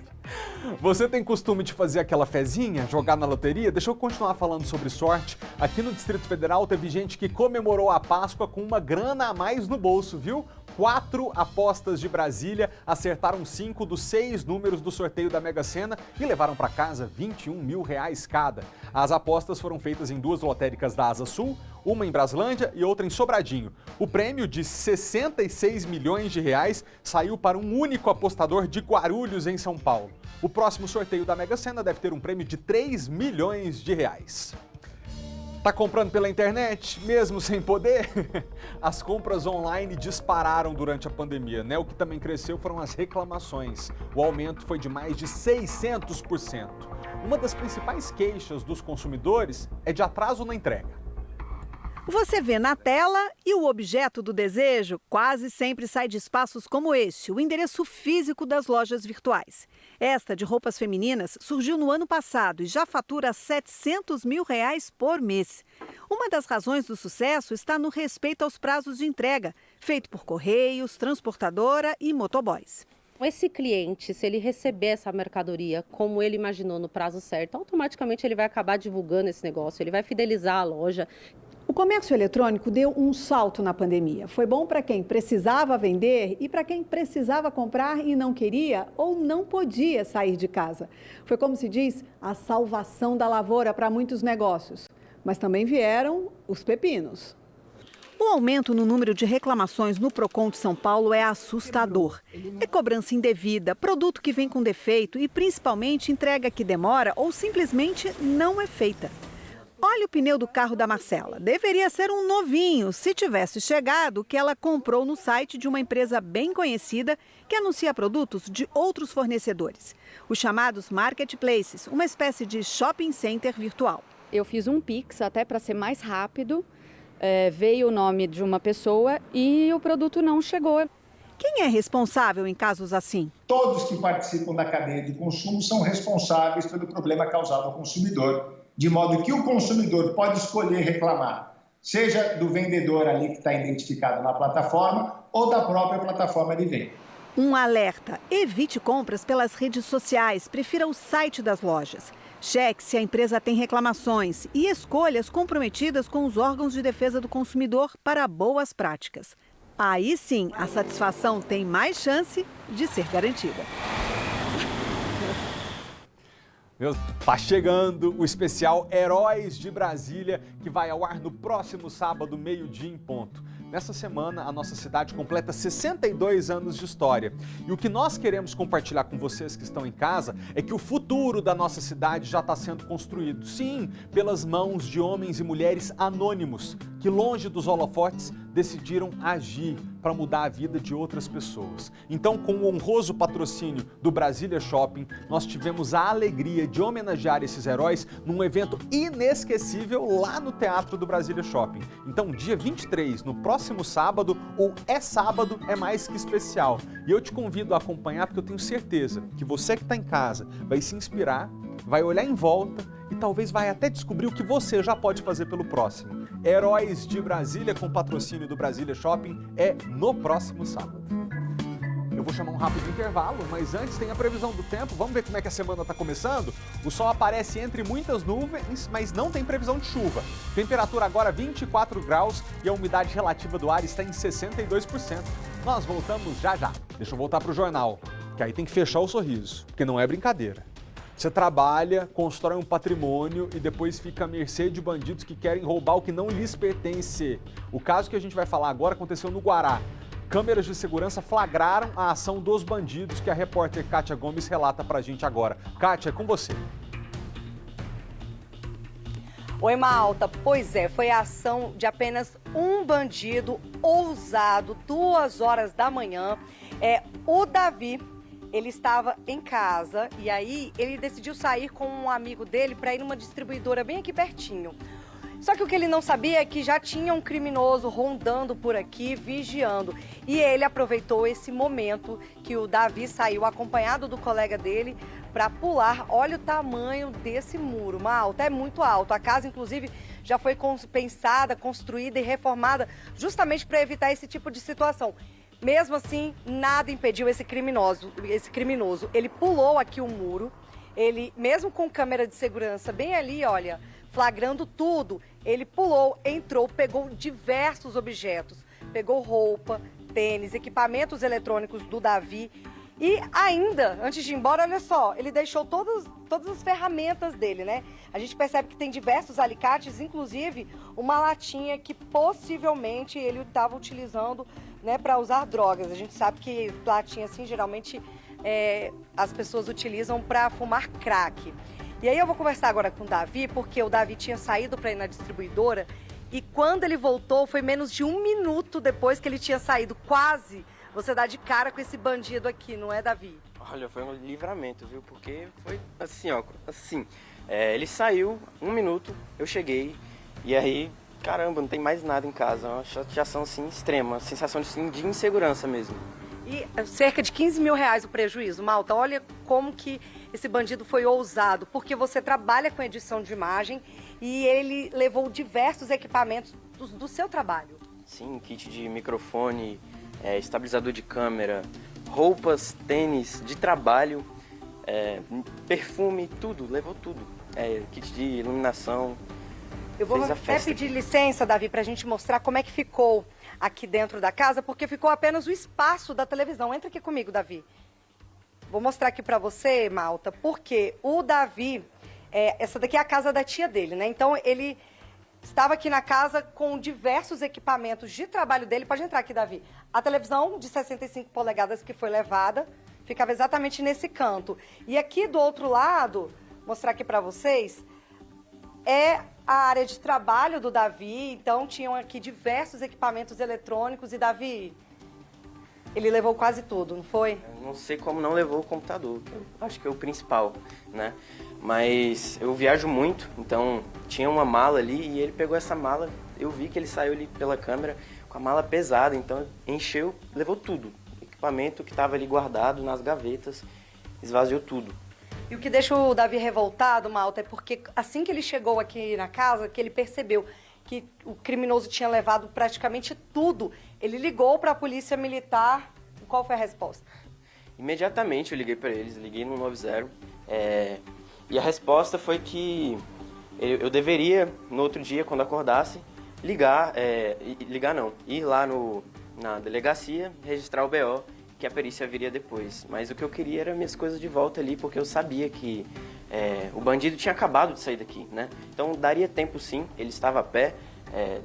Você tem costume de fazer aquela fezinha, jogar na loteria? Deixa eu continuar falando sobre sorte. Aqui no Distrito Federal teve gente que comemorou a Páscoa com uma grana a mais no bolso, viu? 4 apostas de Brasília acertaram 5 dos 6 números do sorteio da Mega Sena e levaram para casa 21 mil reais cada. As apostas foram feitas em 2 lotéricas da Asa Sul, uma em Braslândia e outra em Sobradinho. O prêmio de 66 milhões de reais saiu para um único apostador de Guarulhos, em São Paulo. O próximo sorteio da Mega Sena deve ter um prêmio de 3 milhões de reais. Tá comprando pela internet, mesmo sem poder? As compras online dispararam durante a pandemia, né? O que também cresceu foram as reclamações. O aumento foi de mais de 600%. Uma das principais queixas dos consumidores é de atraso na entrega. Você vê na tela e o objeto do desejo quase sempre sai de espaços como este, o endereço físico das lojas virtuais. Esta de roupas femininas surgiu no ano passado e já fatura 700 mil reais por mês. Uma das razões do sucesso está no respeito aos prazos de entrega, feito por correios, transportadora e motoboys. Esse cliente, se ele receber essa mercadoria como ele imaginou no prazo certo, automaticamente ele vai acabar divulgando esse negócio, ele vai fidelizar a loja. O comércio eletrônico deu um salto na pandemia. Foi bom para quem precisava vender e para quem precisava comprar e não queria ou não podia sair de casa. Foi, como se diz, a salvação da lavoura para muitos negócios. Mas também vieram os pepinos. O aumento no número de reclamações no Procon de São Paulo é assustador. É cobrança indevida, produto que vem com defeito e principalmente entrega que demora ou simplesmente não é feita. Olha o pneu do carro da Marcela. Deveria ser um novinho se tivesse chegado o que ela comprou no site de uma empresa bem conhecida que anuncia produtos de outros fornecedores. Os chamados marketplaces, uma espécie de shopping center virtual. Eu fiz um Pix até para ser mais rápido, veio o nome de uma pessoa e o produto não chegou. Quem é responsável em casos assim? Todos que participam da cadeia de consumo são responsáveis pelo problema causado ao consumidor. De modo que o consumidor pode escolher reclamar, seja do vendedor ali que está identificado na plataforma ou da própria plataforma de venda. Um alerta: evite compras pelas redes sociais, prefira o site das lojas. Cheque se a empresa tem reclamações e escolhas comprometidas com os órgãos de defesa do consumidor para boas práticas. Aí sim, a satisfação tem mais chance de ser garantida. Tá chegando o especial Heróis de Brasília, que vai ao ar no próximo sábado, meio-dia em ponto. Nessa semana, a nossa cidade completa 62 anos de história. E o que nós queremos compartilhar com vocês que estão em casa é que o futuro da nossa cidade já está sendo construído. Sim, pelas mãos de homens e mulheres anônimos, que longe dos holofotes decidiram agir para mudar a vida de outras pessoas. Então, com o honroso patrocínio do Brasília Shopping, nós tivemos a alegria de homenagear esses heróis num evento inesquecível lá no Teatro do Brasília Shopping. Então, dia 23, no próximo sábado, ou é sábado, é mais que especial. E eu te convido a acompanhar porque eu tenho certeza que você que está em casa vai se inspirar, vai olhar em volta e talvez vai até descobrir o que você já pode fazer pelo próximo. Heróis de Brasília com patrocínio do Brasília Shopping é no próximo sábado. Eu vou chamar um rápido intervalo, mas antes tem a previsão do tempo. Vamos ver como é que a semana está começando? O sol aparece entre muitas nuvens, mas não tem previsão de chuva. Temperatura agora 24 graus e a umidade relativa do ar está em 62%. Nós voltamos já já. Deixa eu voltar para o jornal, que aí tem que fechar o sorriso, porque não é brincadeira. Você trabalha, constrói um patrimônio e depois fica à mercê de bandidos que querem roubar o que não lhes pertence. O caso que a gente vai falar agora aconteceu no Guará. Câmeras de segurança flagraram a ação dos bandidos que a repórter Kátia Gomes relata pra gente agora. Kátia, é com você. Oi, Malta. Pois é, foi a ação de apenas um bandido ousado, 2 horas da manhã. O Davi, ele estava em casa e aí ele decidiu sair com um amigo dele para ir numa distribuidora bem aqui pertinho. Só que o que ele não sabia é que já tinha um criminoso rondando por aqui, vigiando. E ele aproveitou esse momento que o Davi saiu acompanhado do colega dele para pular. Olha o tamanho desse muro, Malta, é muito alto. A casa, inclusive, já foi pensada, construída e reformada justamente para evitar esse tipo de situação. Mesmo assim, nada impediu esse criminoso. Ele pulou aqui o muro, ele, mesmo com câmera de segurança bem ali, olha, flagrando tudo, ele pulou, entrou, pegou diversos objetos, pegou roupa, tênis, equipamentos eletrônicos do Davi e ainda, antes de ir embora, olha só, ele deixou todas as ferramentas dele, né? A gente percebe que tem diversos alicates, inclusive uma latinha que possivelmente ele estava utilizando, né, para usar drogas. A gente sabe que latinha assim, geralmente as pessoas utilizam para fumar crack. E aí eu vou conversar agora com o Davi, porque o Davi tinha saído para ir na distribuidora e quando ele voltou foi menos de 1 minuto depois que ele tinha saído. Quase você dá de cara com esse bandido aqui, não é, Davi? Olha, foi um livramento, viu? Porque foi assim, ó, ele saiu, 1 minuto, eu cheguei e aí, caramba, não tem mais nada em casa. É uma chateação assim extrema, uma sensação de insegurança mesmo. E cerca de 15 mil reais o prejuízo, Malta. Olha como que esse bandido foi ousado, porque você trabalha com edição de imagem e ele levou diversos equipamentos do seu trabalho. Sim, kit de microfone, estabilizador de câmera, roupas, tênis de trabalho, perfume, tudo, levou tudo. Kit de iluminação. Eu vou até pedir licença, Davi, para a gente mostrar como é que ficou aqui dentro da casa, porque ficou apenas o espaço da televisão. Entra aqui comigo, Davi. Vou mostrar aqui para você, Malta, porque o Davi, essa daqui é a casa da tia dele, né? Então, ele estava aqui na casa com diversos equipamentos de trabalho dele. Pode entrar aqui, Davi. A televisão de 65 polegadas que foi levada ficava exatamente nesse canto. E aqui do outro lado, mostrar aqui para vocês, é a área de trabalho do Davi. Então, tinham aqui diversos equipamentos eletrônicos e, Davi, ele levou quase tudo, não foi? Eu não sei como não levou o computador, que eu acho que é o principal, né? Mas eu viajo muito, então tinha uma mala ali e ele pegou essa mala. Eu vi que ele saiu ali pela câmera com a mala pesada, então encheu, levou tudo. Equipamento que estava ali guardado nas gavetas, esvaziou tudo. E o que deixa o Davi revoltado, Malta, é porque assim que ele chegou aqui na casa, que ele percebeu que o criminoso tinha levado praticamente tudo, ele ligou para a polícia militar. E qual foi a resposta? Imediatamente eu liguei para eles, liguei no 90, e a resposta foi que eu deveria, no outro dia, quando acordasse, ir lá na delegacia, registrar o BO, que a perícia viria depois. Mas o que eu queria era minhas coisas de volta ali, porque eu sabia que o bandido tinha acabado de sair daqui, né? Então daria tempo sim, ele estava a pé,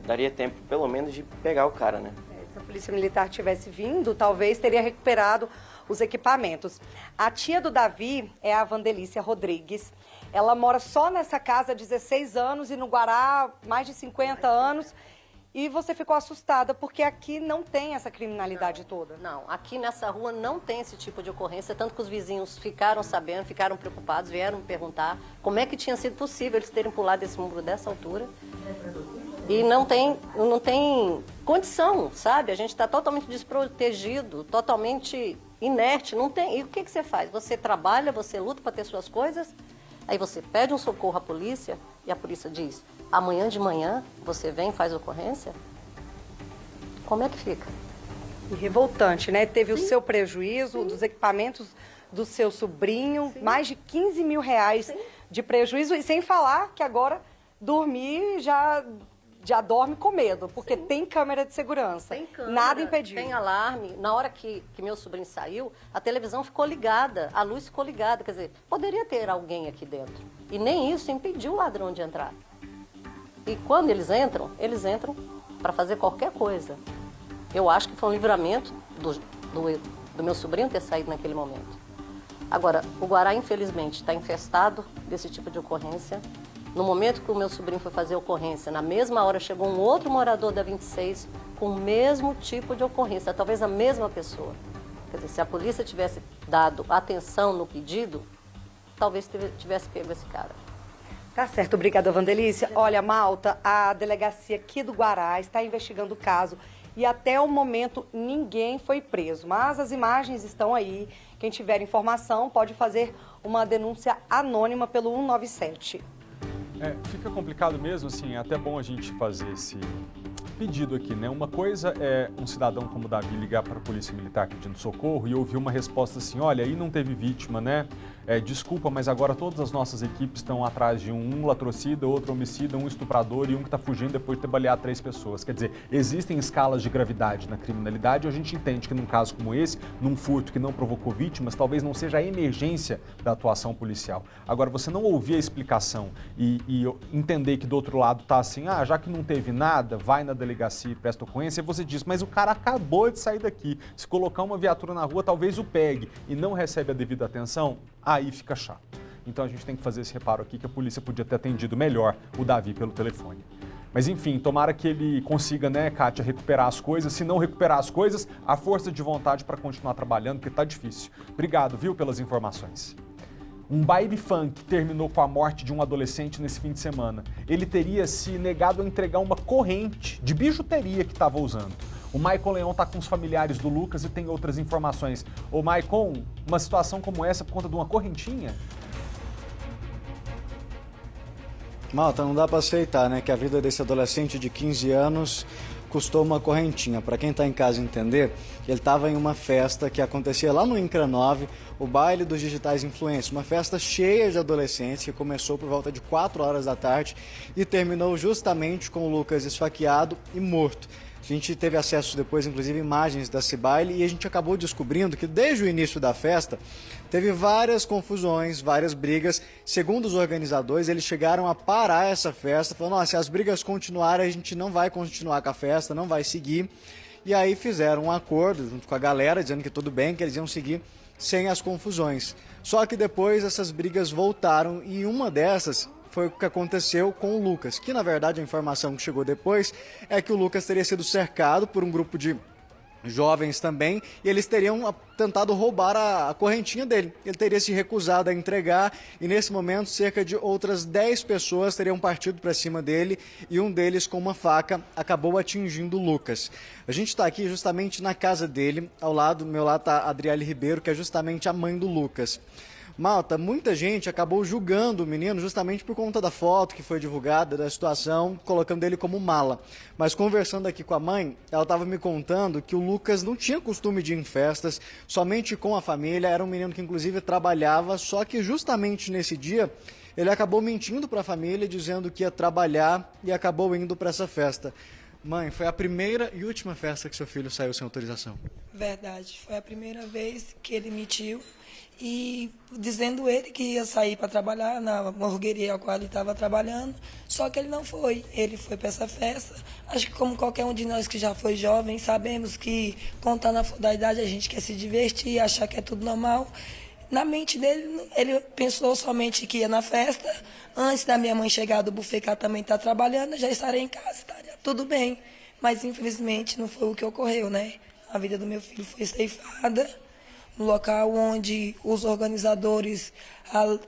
daria tempo pelo menos de pegar o cara, né? Se a polícia militar tivesse vindo, talvez teria recuperado os equipamentos. A tia do Davi é a Vandelícia Rodrigues. Ela mora só nessa casa há 16 anos e no Guará mais de 50 anos. E você ficou assustada, porque aqui não tem essa criminalidade toda. Não, aqui nessa rua não tem esse tipo de ocorrência, tanto que os vizinhos ficaram sabendo, ficaram preocupados, vieram me perguntar como é que tinha sido possível eles terem pulado esse muro dessa altura. E não tem condição, sabe? A gente está totalmente desprotegido, totalmente inerte, não tem. E o que você faz? Você trabalha, você luta para ter suas coisas, aí você pede um socorro à polícia e a polícia diz: amanhã de manhã você vem e faz ocorrência? Como é que fica? E revoltante, né? Teve o seu prejuízo, dos equipamentos do seu sobrinho, mais de 15 mil reais de prejuízo, e sem falar que agora dormir já dorme com medo, porque tem câmera de segurança. Tem câmera, nada impediu. Tem alarme. Na hora que meu sobrinho saiu, a televisão ficou ligada, a luz ficou ligada. Quer dizer, poderia ter alguém aqui dentro. E nem isso impediu o ladrão de entrar. E quando eles entram para fazer qualquer coisa. Eu acho que foi um livramento do meu sobrinho ter saído naquele momento. Agora, o Guará, infelizmente, está infestado desse tipo de ocorrência. No momento que o meu sobrinho foi fazer a ocorrência, na mesma hora chegou um outro morador da 26 com o mesmo tipo de ocorrência, talvez a mesma pessoa. Quer dizer, se a polícia tivesse dado atenção no pedido, talvez tivesse pego esse cara. Tá certo, obrigada, Wandelícia. Olha, Malta, a delegacia aqui do Guará está investigando o caso e até o momento ninguém foi preso. Mas as imagens estão aí. Quem tiver informação pode fazer uma denúncia anônima pelo 197. Fica complicado mesmo, assim, é até bom a gente fazer esse pedido aqui, né? Uma coisa é um cidadão como o Davi ligar para a polícia militar pedindo socorro e ouvir uma resposta assim: olha, aí não teve vítima, né? Desculpa, mas agora todas as nossas equipes estão atrás de um latrocida, outro homicida, um estuprador e um que está fugindo depois de ter baleado 3 pessoas. Quer dizer, existem escalas de gravidade na criminalidade e a gente entende que num caso como esse, num furto que não provocou vítimas, talvez não seja a emergência da atuação policial. Agora, você não ouvir a explicação e entender que do outro lado está assim: já que não teve nada, vai na delegacia e presta ocorrência, e você diz: mas o cara acabou de sair daqui, se colocar uma viatura na rua talvez o pegue, e não recebe a devida atenção, aí fica chato. Então a gente tem que fazer esse reparo aqui, que a polícia podia ter atendido melhor o Davi pelo telefone. Mas enfim, tomara que ele consiga, né, Kátia, recuperar as coisas. Se não recuperar as coisas, a força de vontade para continuar trabalhando, porque tá difícil. Obrigado, viu, pelas informações. Um baile funk terminou com a morte de um adolescente nesse fim de semana. Ele teria se negado a entregar uma corrente de bijuteria que estava usando. O Maicon Leão está com os familiares do Lucas e tem outras informações. Ô Maicon, uma situação como essa por conta de uma correntinha? Malta, não dá para aceitar, né, que a vida desse adolescente de 15 anos custou uma correntinha. Para quem está em casa entender, ele estava em uma festa que acontecia lá no INCRA 9, o baile dos digitais influencers, uma festa cheia de adolescentes que começou por volta de 4 horas da tarde e terminou justamente com o Lucas esfaqueado e morto. A gente teve acesso depois, inclusive, a imagens desse baile e a gente acabou descobrindo que desde o início da festa teve várias confusões, várias brigas. Segundo os organizadores, eles chegaram a parar essa festa, falando: se as brigas continuarem, a gente não vai continuar com a festa, não vai seguir. E aí fizeram um acordo junto com a galera, dizendo que tudo bem, que eles iam seguir sem as confusões. Só que depois essas brigas voltaram e uma dessas foi o que aconteceu com o Lucas, que na verdade a informação que chegou depois é que o Lucas teria sido cercado por um grupo de jovens também e eles teriam tentado roubar a correntinha dele. Ele teria se recusado a entregar e nesse momento cerca de outras 10 pessoas teriam partido para cima dele e um deles com uma faca acabou atingindo o Lucas. A gente está aqui justamente na casa dele, do meu lado está a Adriele Ribeiro, que é justamente a mãe do Lucas. Malta, muita gente acabou julgando o menino justamente por conta da foto que foi divulgada, da situação, colocando ele como mala. Mas conversando aqui com a mãe, ela estava me contando que o Lucas não tinha costume de ir em festas, somente com a família, era um menino que inclusive trabalhava, só que justamente nesse dia ele acabou mentindo para a família, dizendo que ia trabalhar e acabou indo para essa festa. Mãe, foi a primeira e última festa que seu filho saiu sem autorização? Verdade, foi a primeira vez que ele mentiu. E dizendo ele que ia sair para trabalhar na morgueria a qual ele estava trabalhando, só que ele não foi. Ele foi para essa festa. Acho que como qualquer um de nós que já foi jovem, sabemos que quando está na flor da idade a gente quer se divertir, achar que é tudo normal. Na mente dele, ele pensou somente que ia na festa. Antes da minha mãe chegar do buffet, que ela também está trabalhando, já estarei em casa, estaria tudo bem. Mas infelizmente não foi o que ocorreu, né? A vida do meu filho foi ceifada no local onde os organizadores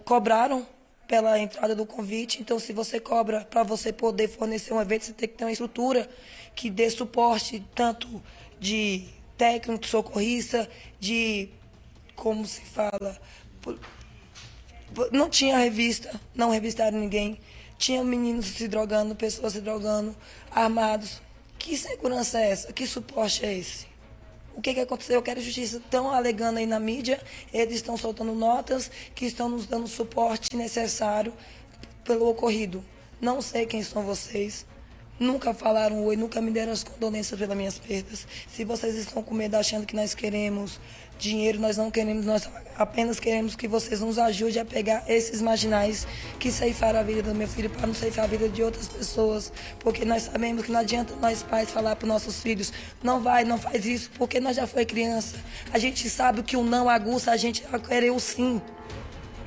cobraram pela entrada do convite. Então, se você cobra para você poder fornecer um evento, você tem que ter uma estrutura que dê suporte tanto de técnico, socorrista, de, como se fala, não tinha revista, não revistaram ninguém, tinha meninos se drogando, pessoas se drogando, armados. Que segurança é essa? Que suporte é esse? O que aconteceu? Eu quero justiça. Estão alegando aí na mídia, eles estão soltando notas que estão nos dando o suporte necessário pelo ocorrido. Não sei quem são vocês. Nunca falaram oi, nunca me deram as condolências pelas minhas perdas. Se vocês estão com medo achando que nós queremos dinheiro, nós não queremos, nós apenas queremos que vocês nos ajudem a pegar esses marginais que ceifaram a vida do meu filho para não ceifar a vida de outras pessoas. Porque nós sabemos que não adianta nós pais falar para os nossos filhos, não faz isso, porque nós já foi criança. A gente sabe que o não aguça a gente a querer o sim.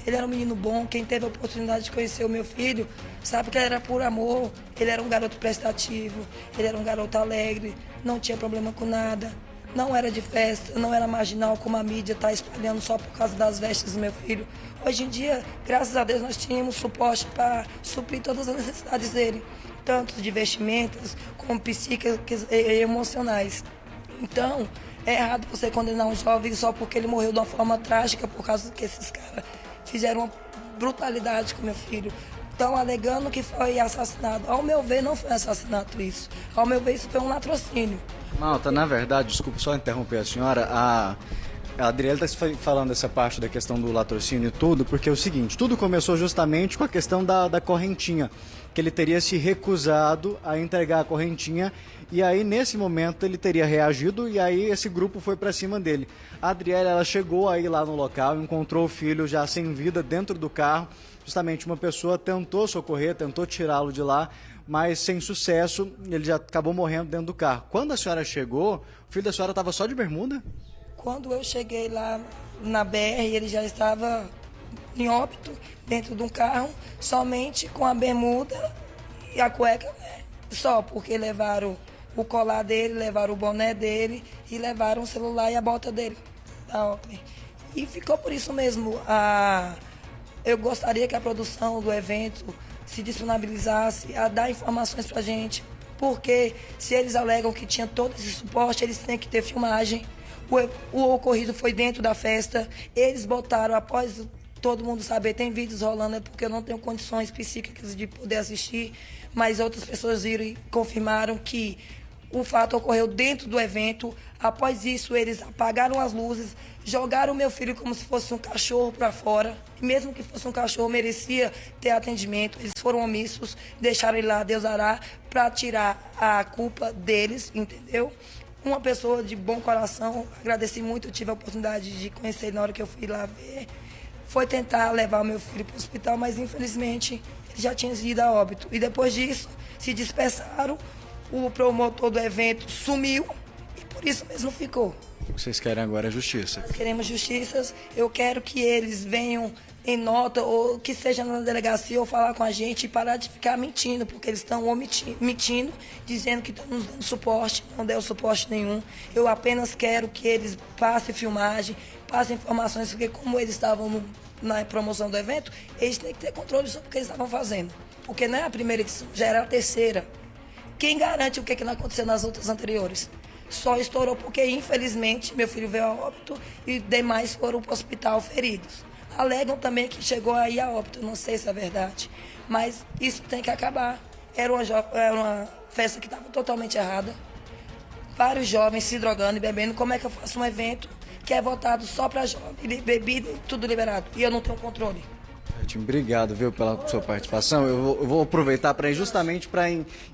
Ele era um menino bom, quem teve a oportunidade de conhecer o meu filho, sabe que ele era por amor, ele era um garoto prestativo, ele era um garoto alegre, não tinha problema com nada, não era de festa, não era marginal como a mídia está espalhando só por causa das vestes do meu filho. Hoje em dia, graças a Deus, nós tínhamos suporte para suprir todas as necessidades dele, tanto de vestimentas como psíquicas e emocionais. Então, é errado você condenar um jovem só porque ele morreu de uma forma trágica por causa que esses caras fizeram uma brutalidade com meu filho. Estão alegando que foi assassinado. Ao meu ver, não foi assassinato isso. Ao meu ver, isso foi um latrocínio. Malta, na verdade, desculpa só interromper a senhora, a Adriele está falando essa parte da questão do latrocínio e tudo, porque é o seguinte, tudo começou justamente com a questão da correntinha, que ele teria se recusado a entregar a correntinha e aí nesse momento ele teria reagido e aí esse grupo foi para cima dele. A Adriele, ela chegou aí lá no local, encontrou o filho já sem vida dentro do carro, justamente uma pessoa tentou socorrer, tentou tirá-lo de lá, mas sem sucesso, ele já acabou morrendo dentro do carro. Quando a senhora chegou, o filho da senhora estava só de bermuda? Quando eu cheguei lá na BR, ele já estava em óbito, dentro de um carro, somente com a bermuda e a cueca, né? Só porque levaram o colar dele, levaram o boné dele e levaram o celular e a bota dele, da ordem. E ficou por isso mesmo. Eu gostaria que a produção do evento se disponibilizasse a dar informações pra gente, porque se eles alegam que tinha todo esse suporte, eles têm que ter filmagem. O ocorrido foi dentro da festa, eles botaram, após todo mundo saber, tem vídeos rolando, é porque eu não tenho condições psíquicas de poder assistir, mas outras pessoas viram e confirmaram que o fato ocorreu dentro do evento. Após isso, eles apagaram as luzes, jogaram o meu filho como se fosse um cachorro para fora. E mesmo que fosse um cachorro, merecia ter atendimento. Eles foram omissos, deixaram ele lá, Deus dará, para tirar a culpa deles, entendeu? Uma pessoa de bom coração, agradeci muito, eu tive a oportunidade de conhecer ele na hora que eu fui lá ver. Foi tentar levar o meu filho para o hospital, mas infelizmente ele já tinha ido a óbito. E depois disso, se dispersaram, o promotor do evento sumiu e por isso mesmo ficou. O que vocês querem agora é justiça. Nós queremos justiça, eu quero que eles venham em nota, ou que seja na delegacia, ou falar com a gente e parar de ficar mentindo, porque eles estão mentindo, dizendo que estão nos dando suporte, não deu suporte nenhum. Eu apenas quero que eles passem filmagem, passem informações, porque como eles estavam na promoção do evento, eles têm que ter controle sobre o que eles estavam fazendo. Porque não é a primeira edição, já era a terceira. Quem garante o que não aconteceu nas outras anteriores? Só estourou porque, infelizmente, meu filho veio a óbito e demais foram para o hospital feridos. Alegam também que chegou aí a óbito, não sei se é verdade, mas isso tem que acabar. Era uma festa que estava totalmente errada. Vários jovens se drogando e bebendo. Como é que eu faço um evento que é voltado só para jovens, bebida e tudo liberado, e eu não tenho controle? Obrigado, viu, pela sua participação. Eu vou aproveitar justamente para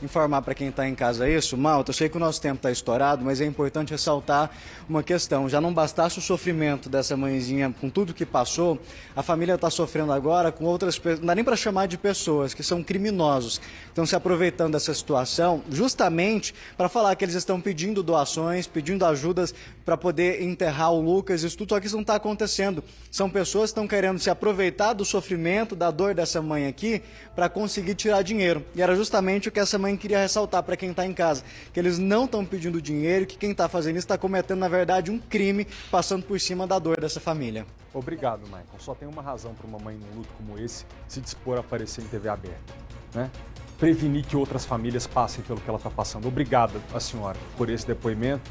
informar para quem está em casa isso. Malta, eu sei que o nosso tempo está estourado, mas é importante ressaltar uma questão. Já não bastasse o sofrimento dessa mãezinha com tudo que passou, a família está sofrendo agora com outras pessoas, não dá nem para chamar de pessoas, que são criminosos, que estão se aproveitando dessa situação justamente para falar que eles estão pedindo doações, pedindo ajudas para poder enterrar o Lucas. Isso tudo, só que isso não está acontecendo. São pessoas que estão querendo se aproveitar do sofrimento sofrimento, da dor dessa mãe aqui para conseguir tirar dinheiro. E era justamente o que essa mãe queria ressaltar para quem está em casa, que eles não estão pedindo dinheiro, que quem está fazendo isso está cometendo, na verdade, um crime, passando por cima da dor dessa família. Obrigado, Michael. Só tem uma razão para uma mãe num luto como esse se dispor a aparecer em TV aberta, né? Prevenir que outras famílias passem pelo que ela está passando. Obrigado a senhora por esse depoimento.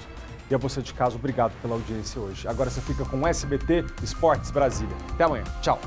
E a você de casa, obrigado pela audiência hoje. Agora você fica com o SBT Esportes Brasília. Até amanhã. Tchau.